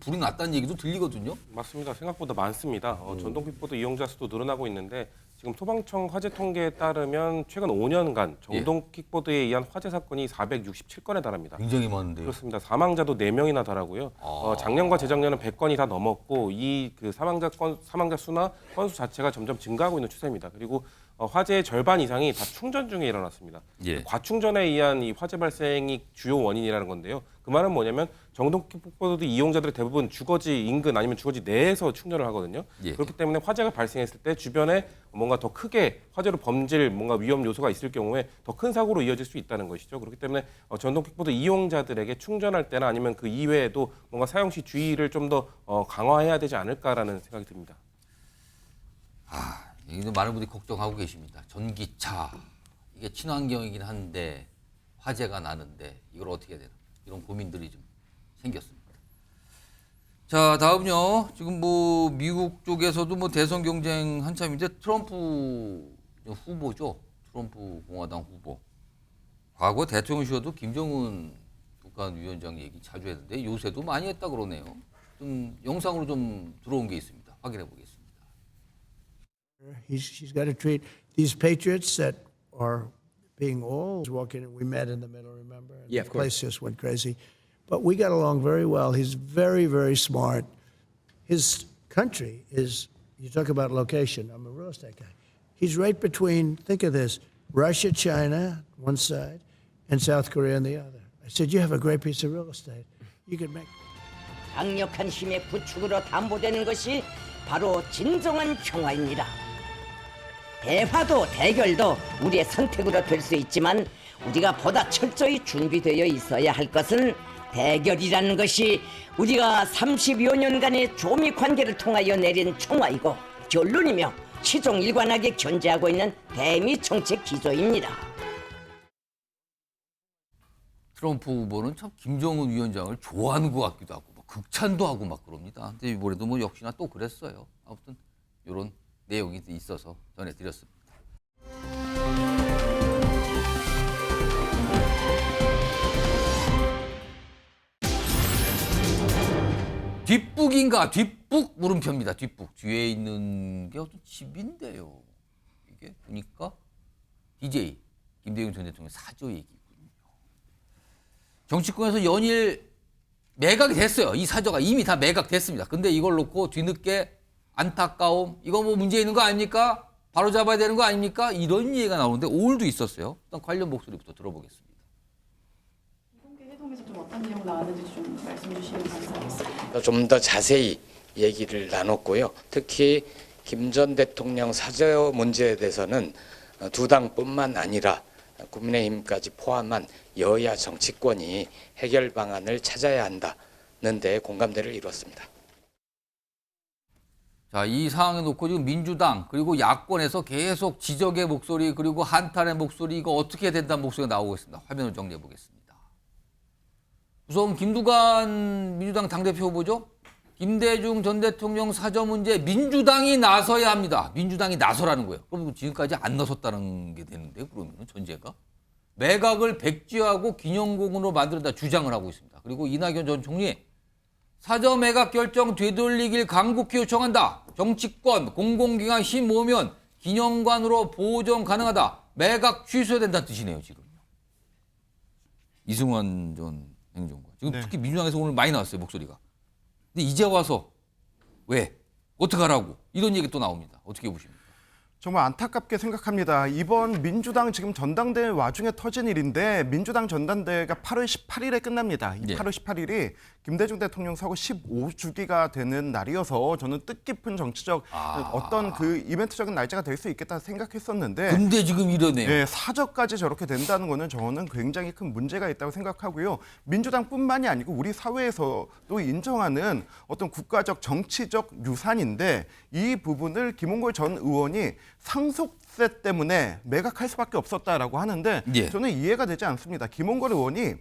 불이 났다는 얘기도 들리거든요. 맞습니다. 생각보다 많습니다. 전동 킥보드 이용자 수도 늘어나고 있는데 지금 소방청 화재 통계에 따르면 최근 5년간 전동 킥보드에 의한 화재 사건이 467건에 달합니다. 굉장히 많은데요. 그렇습니다. 사망자도 4명이나 달하고요. 작년과 재작년은 100건이 다 넘었고 이 그 사망자 수나 건수 자체가 점점 증가하고 있는 추세입니다. 그리고 화재의 절반 이상이 다 충전 중에 일어났습니다. 과충전에 의한 이 화재 발생이 주요 원인이라는 건데요. 그 말은 뭐냐면 전동 킥보드 이용자들이 대부분 주거지 인근 아니면 주거지 내에서 충전을 하거든요. 그렇기 때문에 화재가 발생했을 때 주변에 뭔가 더 크게 화재로 범질 뭔가 위험 요소가 있을 경우에 더 큰 사고로 이어질 수 있다는 것이죠. 그렇기 때문에 전동 킥보드 이용자들에게 충전할 때나 아니면 그 이외에도 뭔가 사용 시 주의를 좀 더 강화해야 되지 않을까라는 생각이 듭니다. 여기도 많은 분들이 걱정하고 계십니다. 전기차, 이게 친환경이긴 한데 화재가 나는데 이걸 어떻게 해야 되나, 이런 고민들이 좀 생겼습니다. 자, 다음요. 지금 뭐 미국 쪽에서도 뭐 대선 경쟁 한참인데 트럼프 후보죠. 트럼프 공화당 후보. 과거 대통령이셔도 김정은 북한위원장 얘기 자주 했는데 요새도 많이 했다 그러네요. 좀 영상으로 좀 들어온 게 있습니다. 확인해 보겠습니다. She's got to treat these patriots that are being all walking. We met in the middle, remember? And Yeah, of the course. place just went crazy. But we got along very well. He's very, very smart. His country is, you talk about location, I'm a real estate guy. He's right between, think of this, Russia, China, one side, and South Korea on the other. I said, you have a great piece of real estate. You could make. 강력한 힘의 구축으로 담보되는 것이 바로 진정한 평화입니다. 대화도 대결도 우리의 선택으로 될 수 있지만 우리가 보다 철저히 준비되어 있어야 할 것은 대결이라는 것이 우리가 30여 년간의 조미 관계를 통하여 내린 총화이고 결론이며 시종일관하게 견제하고 있는 대미 정책 기조입니다. 트럼프 후보는 참 김정은 위원장을 좋아하는 것 같기도 하고 막 극찬도 하고 막 그럽니다. 근데 이번에도 뭐 역시나 또 그랬어요. 아무튼 이런 내용이 있어서 전해드렸습니다. 뒷북인가? 뒷북 물음표입니다. 뒷북. 뒤에 있는 게 어떤 집인데요. 이게 보니까 DJ 김대중 전 대통령 사저 얘기군요. 정치권에서 연일 매각이 됐어요. 이 사저가 이미 다 매각됐습니다. 근데 이걸 놓고 뒤늦게 안타까움, 이거 뭐 문제 있는 거 아닙니까? 바로 잡아야 되는 거 아닙니까? 이런 얘기가 나오는데 오늘도 있었어요. 일단 관련 목소리부터 들어보겠습니다. 회동에서 좀 어떤 내용 나왔는지 좀 말씀해 주시면 감사하겠습니다. 좀 더 자세히 얘기를 나눴고요. 특히 김 전 대통령 사저 문제에 대해서는 두 당뿐만 아니라 국민의힘까지 포함한 여야 정치권이 해결 방안을 찾아야 한다는 데 공감대를 이뤘습니다. 자, 이 상황에 놓고 지금 민주당 그리고 야권에서 계속 지적의 목소리 그리고 한탄의 목소리 이거 어떻게 해야 된다는 목소리가 나오고 있습니다. 화면을 정리해 보겠습니다. 우선 김두관 민주당 당대표 후보죠. 김대중 전 대통령 사저 문제 민주당이 나서야 합니다. 민주당이 나서라는 거예요. 그럼 지금까지 안 나섰다는 게 되는데요. 그러면 전제가. 매각을 백지화하고 기념공으로 만들었다 주장을 하고 있습니다. 그리고 이낙연 전 총리 사저 매각 결정 되돌리길 간곡히 요청한다. 정치권, 공공기관 힘 모으면 기념관으로 보존 가능하다. 매각 취소해야 된다는 뜻이네요. 지금요. 이승환 전 행정관. 지금 네. 특히 민주당에서 오늘 많이 나왔어요. 목소리가. 근데 이제 와서 왜? 어떡하라고? 이런 얘기 또 나옵니다. 어떻게 보십니까? 정말 안타깝게 생각합니다. 이번 민주당 지금 전당대회 와중에 터진 일인데 민주당 전당대회가 8월 18일에 끝납니다. 이 예. 8월 18일이 김대중 대통령 사고 15주기가 되는 날이어서 저는 뜻깊은 정치적 어떤 그 이벤트적인 날짜가 될 수 있겠다 생각했었는데 근데 지금 이러네요. 네, 사저까지 저렇게 된다는 거는 저는 굉장히 큰 문제가 있다고 생각하고요. 민주당뿐만이 아니고 우리 사회에서도 인정하는 어떤 국가적 정치적 유산인데 이 부분을 김홍걸 전 의원이 상속세 때문에 매각할 수밖에 없었다라고 하는데 예. 저는 이해가 되지 않습니다. 김홍걸 의원이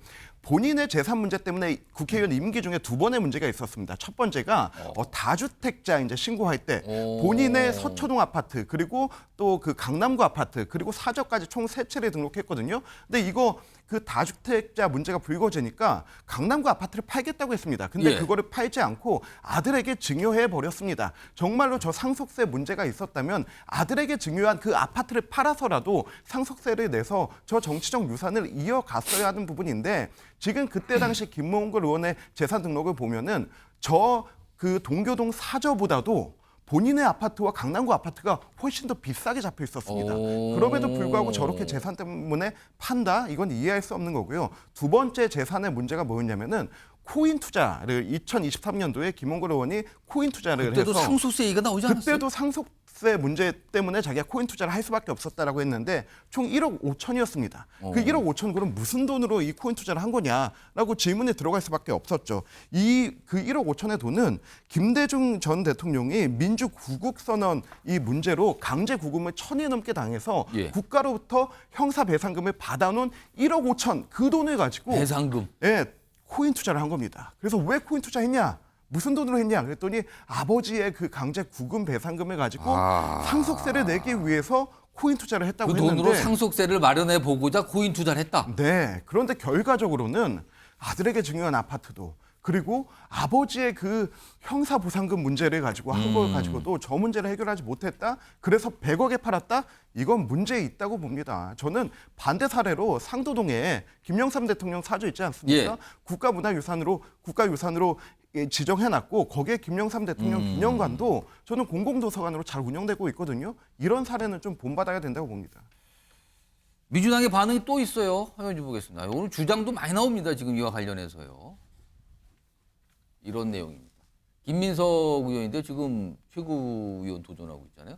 본인의 재산 문제 때문에 국회의원 임기 중에 두 번의 문제가 있었습니다. 첫 번째가 다주택자 이제 신고할 때 본인의 서초동 아파트 그리고 또 그 강남구 아파트 그리고 사저까지 총 3채를 등록했거든요. 근데 이거 그 다주택자 문제가 불거지니까 강남구 아파트를 팔겠다고 했습니다. 근데 예. 그거를 팔지 않고 아들에게 증여해 버렸습니다. 정말로 저 상속세 문제가 있었다면 아들에게 증여한 그 아파트를 팔아서라도 상속세를 내서 저 정치적 유산을 이어갔어야 하는 부분인데 지금 그때 당시 김홍걸 의원의 재산 등록을 보면은 저 그 동교동 사저보다도 본인의 아파트와 강남구 아파트가 훨씬 더 비싸게 잡혀 있었습니다. 그럼에도 불구하고 저렇게 재산 때문에 판다? 이건 이해할 수 없는 거고요. 두 번째 재산의 문제가 뭐였냐면은 코인 투자를 2023년도에 김홍걸 의원이 코인 투자를 그때도 해서 상속세 얘기가 나오지 않았어요? 그때도 상속세 문제 때문에 자기가 코인 투자를 할 수밖에 없었다라고 했는데 총 1억 5천이었습니다. 그 1억 5천 그럼 무슨 돈으로 이 코인 투자를 한 거냐라고 질문에 들어갈 수밖에 없었죠. 그 1억 5천의 돈은 김대중 전 대통령이 민주구국선언 이 문제로 강제 구금을 1000이 넘게 당해서 예. 국가로부터 형사배상금을 받아놓은 1억 5천 그 돈을 가지고 배상금. 예, 코인 투자를 한 겁니다. 그래서 왜 코인 투자했냐? 무슨 돈으로 했냐? 그랬더니 아버지의 그 강제 구금 배상금을 가지고 상속세를 내기 위해서 코인 투자를 했다고 그 했는데 돈으로 상속세를 마련해 보고자 코인 투자를 했다. 네. 그런데 결과적으로는 아들에게 증여한 아파트도 그리고 아버지의 그 형사보상금 문제를 가지고 한 걸 가지고도 저 문제를 해결하지 못했다. 그래서 100억에 팔았다. 이건 문제 있다고 봅니다. 저는 반대 사례로 상도동에 김영삼 대통령 사저 있지 않습니까? 예. 국가유산으로 지정해놨고 거기에 김영삼 대통령 기념관도 저는 공공도서관으로 잘 운영되고 있거든요. 이런 사례는 좀 본받아야 된다고 봅니다. 민주당의 반응이 또 있어요. 화면 좀 보겠습니다. 오늘 주장도 많이 나옵니다. 지금 이와 관련해서요. 이런 내용입니다. 김민석 의원인데 지금 최고위원 도전하고 있잖아요.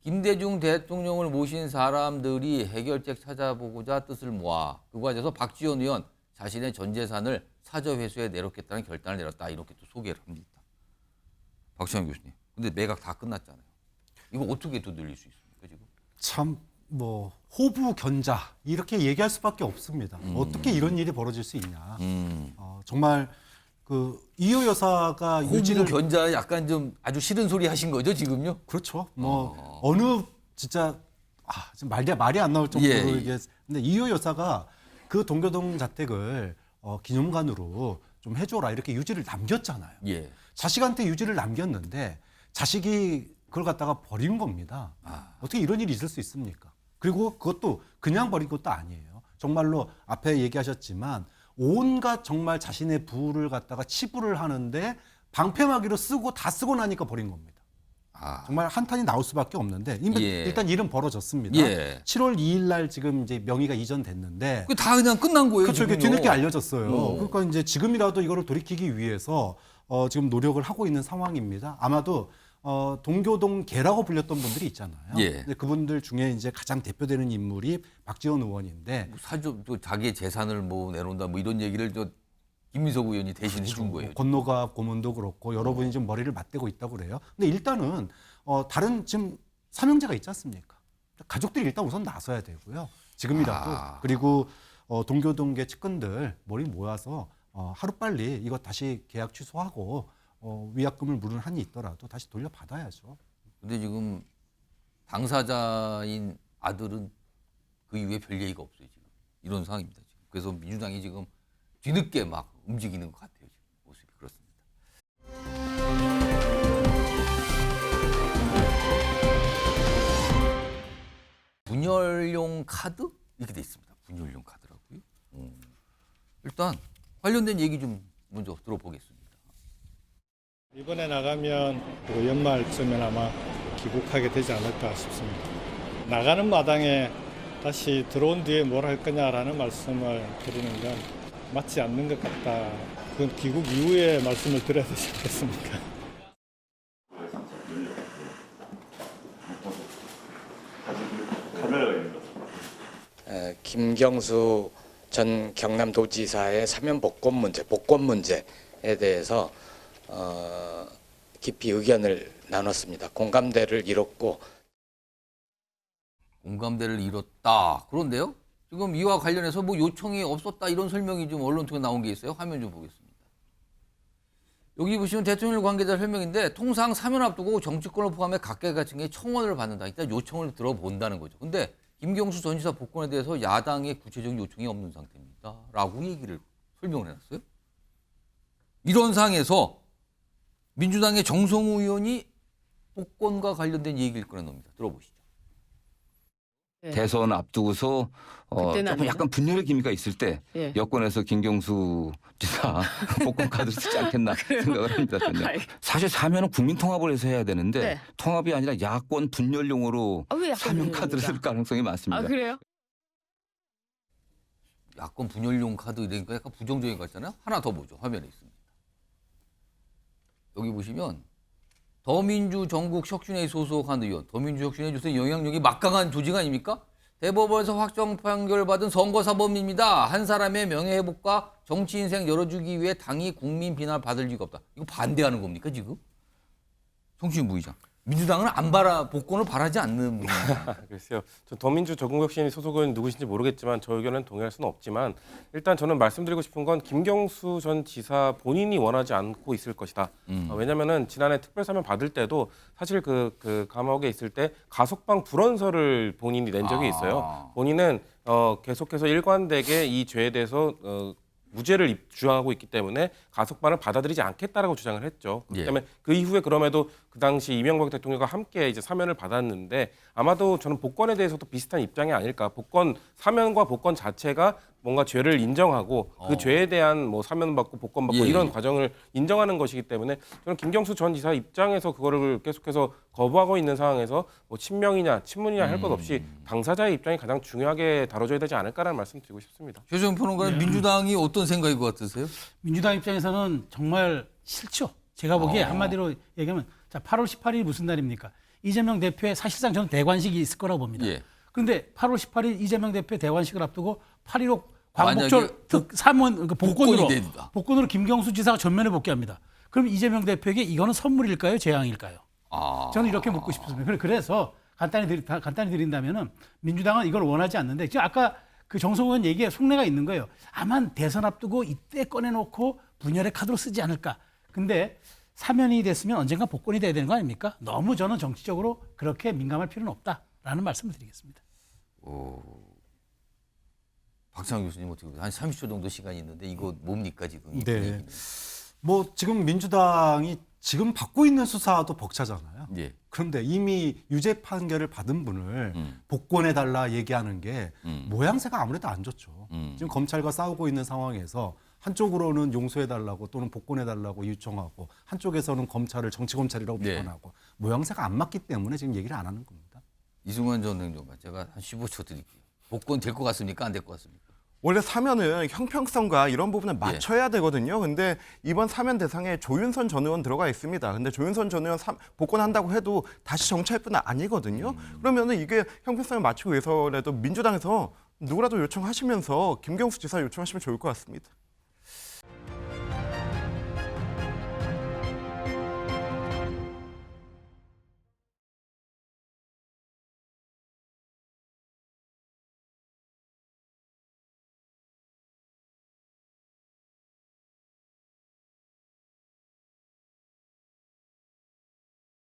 김대중 대통령을 모신 사람들이 해결책 찾아보고자 뜻을 모아 그 과정에서 박지원 의원 자신의 전 재산을 사저 회수에 내놓겠다는 결단을 내렸다. 이렇게 또 소개를 합니다. 박시영 교수님. 근데 매각 다 끝났잖아요. 이거 어떻게 또 늘릴 수 있습니까 지금? 참 뭐 호부 견자 이렇게 얘기할 수밖에 없습니다. 어떻게 이런 일이 벌어질 수 있냐. 정말 그 이효 여사가 호부 견자 약간 좀 아주 싫은 소리 하신 거죠 지금요? 그렇죠. 뭐 어느 진짜 지금 말이 안 나올 정도로 이게 근데 이효 여사가 그 동교동 자택을 기념관으로 좀 해줘라 이렇게 유지를 남겼잖아요. 예. 자식한테 유지를 남겼는데 자식이 그걸 갖다가 버린 겁니다. 어떻게 이런 일이 있을 수 있습니까? 그리고 그것도 그냥 버린 것도 아니에요. 정말로 앞에 얘기하셨지만 온갖 정말 자신의 부를 갖다가 치부를 하는데 방패막이로 다 쓰고 나니까 버린 겁니다. 정말 한탄이 나올 수밖에 없는데 일단 일은 벌어졌습니다. 7월 2일 날 지금 이제 명의가 이전됐는데 다 그냥 끝난 거예요. 그렇죠. 이게 지금요. 뒤늦게 알려졌어요. 그러니까 이제 지금이라도 이거를 돌이키기 위해서 지금 노력을 하고 있는 상황입니다. 아마도 동교동계라고 불렸던 분들이 있잖아요. 근데 그분들 중에 이제 가장 대표되는 인물이 박지원 의원인데 사저 또 자기의 재산을 뭐 내놓는다 뭐 이런 얘기를 저 김민석 의원이 대신 해준 거예요. 권노갑 고문도 그렇고 여러분이 좀 머리를 맞대고 있다고 그래요. 근데 일단은 다른 지금 사명제가 있지 않습니까? 가족들이 일단 우선 나서야 되고요. 지금이라도 그리고 동교동계 측근들 머리 모아서 하루빨리 이거 다시 계약 취소하고 위약금을 물은 한이 있더라도 다시 돌려받아야죠. 근데 지금 당사자인 아들은 그 이후에 별 얘기가 없어요 지금 이런 상황입니다. 지금. 그래서 민주당이 지금 뒤늦게 막 움직이는 것 같아요. 지금 모습이 그렇습니다. 분열용 카드 이렇게 돼 있습니다. 분열용 카드라고요. 일단 관련된 얘기 좀 먼저 들어보겠습니다. 이번에 나가면 그 연말쯤엔 아마 귀국하게 되지 않을까 싶습니다. 나가는 마당에 다시 들어온 뒤에 뭘 할 거냐라는 말씀을 드리는 건 맞지 않는 것 같다. 그건 귀국 이후에 말씀을 드려야 되지 않겠습니까? 김경수 전 경남도지사의 사면 복권 문제에 대해서 깊이 의견을 나눴습니다. 공감대를 이뤘고 공감대를 이뤘다. 그런데요. 지금 이와 관련해서 뭐 요청이 없었다 이런 설명이 좀 언론 통해 나온 게 있어요. 화면 좀 보겠습니다. 여기 보시면 대통령 관계자 설명인데 통상 사면 앞두고 정치권을 포함해 각계각층의 청원을 받는다. 일단 요청을 들어본다는 거죠. 근데 김경수 전 지사 복권에 대해서 야당의 구체적인 요청이 없는 상태입니다. 라고 얘기를 설명을 해놨어요. 이런 상황에서 민주당의 정성우 의원이 복권과 관련된 얘기를 꺼내놉니다. 들어보시죠. 대선 앞두고서 조금 약간 분열의 기미가 있을 때 여권에서 김경수 지사 복권 카드를 쓰지 않겠나 생각을 합니다. 저는. 사실 사면은 국민 통합을 해서 해야 되는데 통합이 아니라 야권 분열용으로 사면 카드를 쓸 가능성이 많습니다. 그래요? 야권 분열용 카드 이러니까 약간 부정적인 것 같잖아요. 하나 더 보죠. 화면에 있습니다. 여기 보시면 더민주 전국 혁신회에 소속한 의원, 더민주 혁신회 요새 영향력이 막강한 조직 아닙니까? 대법원에서 확정 판결받은 선거사범입니다. 한 사람의 명예회복과 정치 인생 열어주기 위해 당이 국민 비난을 받을 리가 없다. 이거 반대하는 겁니까 지금? 송치인 부의장. 민주당은 복권을 바라지 않는 분입니다. 글쎄요. 저 더민주 전국혁신이 소속은 누구신지 모르겠지만 저 의견은 동의할 수는 없지만 일단 저는 말씀드리고 싶은 건 김경수 전 지사 본인이 원하지 않고 있을 것이다. 왜냐면은 지난해 특별사면 받을 때도 사실 그 감옥에 있을 때 가석방 불원서를 본인이 낸 적이 있어요. 본인은 계속해서 일관되게 이 죄에 대해서 무죄를 주장하고 있기 때문에 가석방을 받아들이지 않겠다라고 주장을 했죠. 그렇기 예. 때문에 그 이후에 그럼에도 그 당시 이명박 대통령과 함께 이제 사면을 받았는데 아마도 저는 복권에 대해서도 비슷한 입장이 아닐까. 복권 사면과 복권 자체가 뭔가 죄를 인정하고 그 죄에 대한 뭐 사면 받고 복권 받고 예, 이런 예. 과정을 인정하는 것이기 때문에 저는 김경수 전 지사 입장에서 그거를 계속해서 거부하고 있는 상황에서 뭐 친명이냐 친문이냐 할 것 없이 당사자의 입장이 가장 중요하게 다뤄져야 되지 않을까라는 말씀 드리고 싶습니다. 최재형 평론가는 민주당이 어떤 생각일 것 같으세요? 민주당 입장에서는 정말 싫죠. 제가 보기에 한마디로 얘기하면 자 8월 18일이 무슨 날입니까? 이재명 대표의 사실상 저는 대관식이 있을 거라고 봅니다. 예. 그런데 8월 18일 이재명 대표의 대관식을 앞두고 8.15 광복절 특사문 복권으로 김경수 지사가 전면에 복귀합니다. 그럼 이재명 대표에게 이거는 선물일까요? 재앙일까요? 저는 이렇게 묻고 싶습니다. 그래서 간단히 드린다면은 민주당은 이걸 원하지 않는데 지금 아까 그 정성호 의원 얘기에 속내가 있는 거예요. 아마 대선 앞두고 이때 꺼내놓고 분열의 카드로 쓰지 않을까. 근데 사면이 됐으면 언젠가 복권이 돼야 되는 거 아닙니까? 너무 저는 정치적으로 그렇게 민감할 필요는 없다라는 말씀을 드리겠습니다. 박상훈 교수님 어떻게 보세요? 한 30초 정도 시간이 있는데 이거 뭡니까 지금? 이 네. 분위기는? 뭐 지금 민주당이 지금 받고 있는 수사도 벅차잖아요. 예. 그런데 이미 유죄 판결을 받은 분을 복권해달라 얘기하는 게 모양새가 아무래도 안 좋죠. 지금 검찰과 싸우고 있는 상황에서 한쪽으로는 용서해달라고 또는 복권해달라고 요청하고 한쪽에서는 검찰을 정치검찰이라고 비판하고 모양새가 안 맞기 때문에 지금 얘기를 안 하는 겁니다. 이승환 전 행정관 제가 한 15초 드릴게요. 복권 될 것 같습니까? 안 될 것 같습니까? 원래 사면은 형평성과 이런 부분을 맞춰야 되거든요. 근데 이번 사면 대상에 조윤선 전 의원 들어가 있습니다. 근데 조윤선 전 의원 복권한다고 해도 다시 정치할 분은 아니거든요. 그러면은 이게 형평성을 맞추기 위해서라도 민주당에서 누구라도 요청하시면서 김경수 지사 요청하시면 좋을 것 같습니다.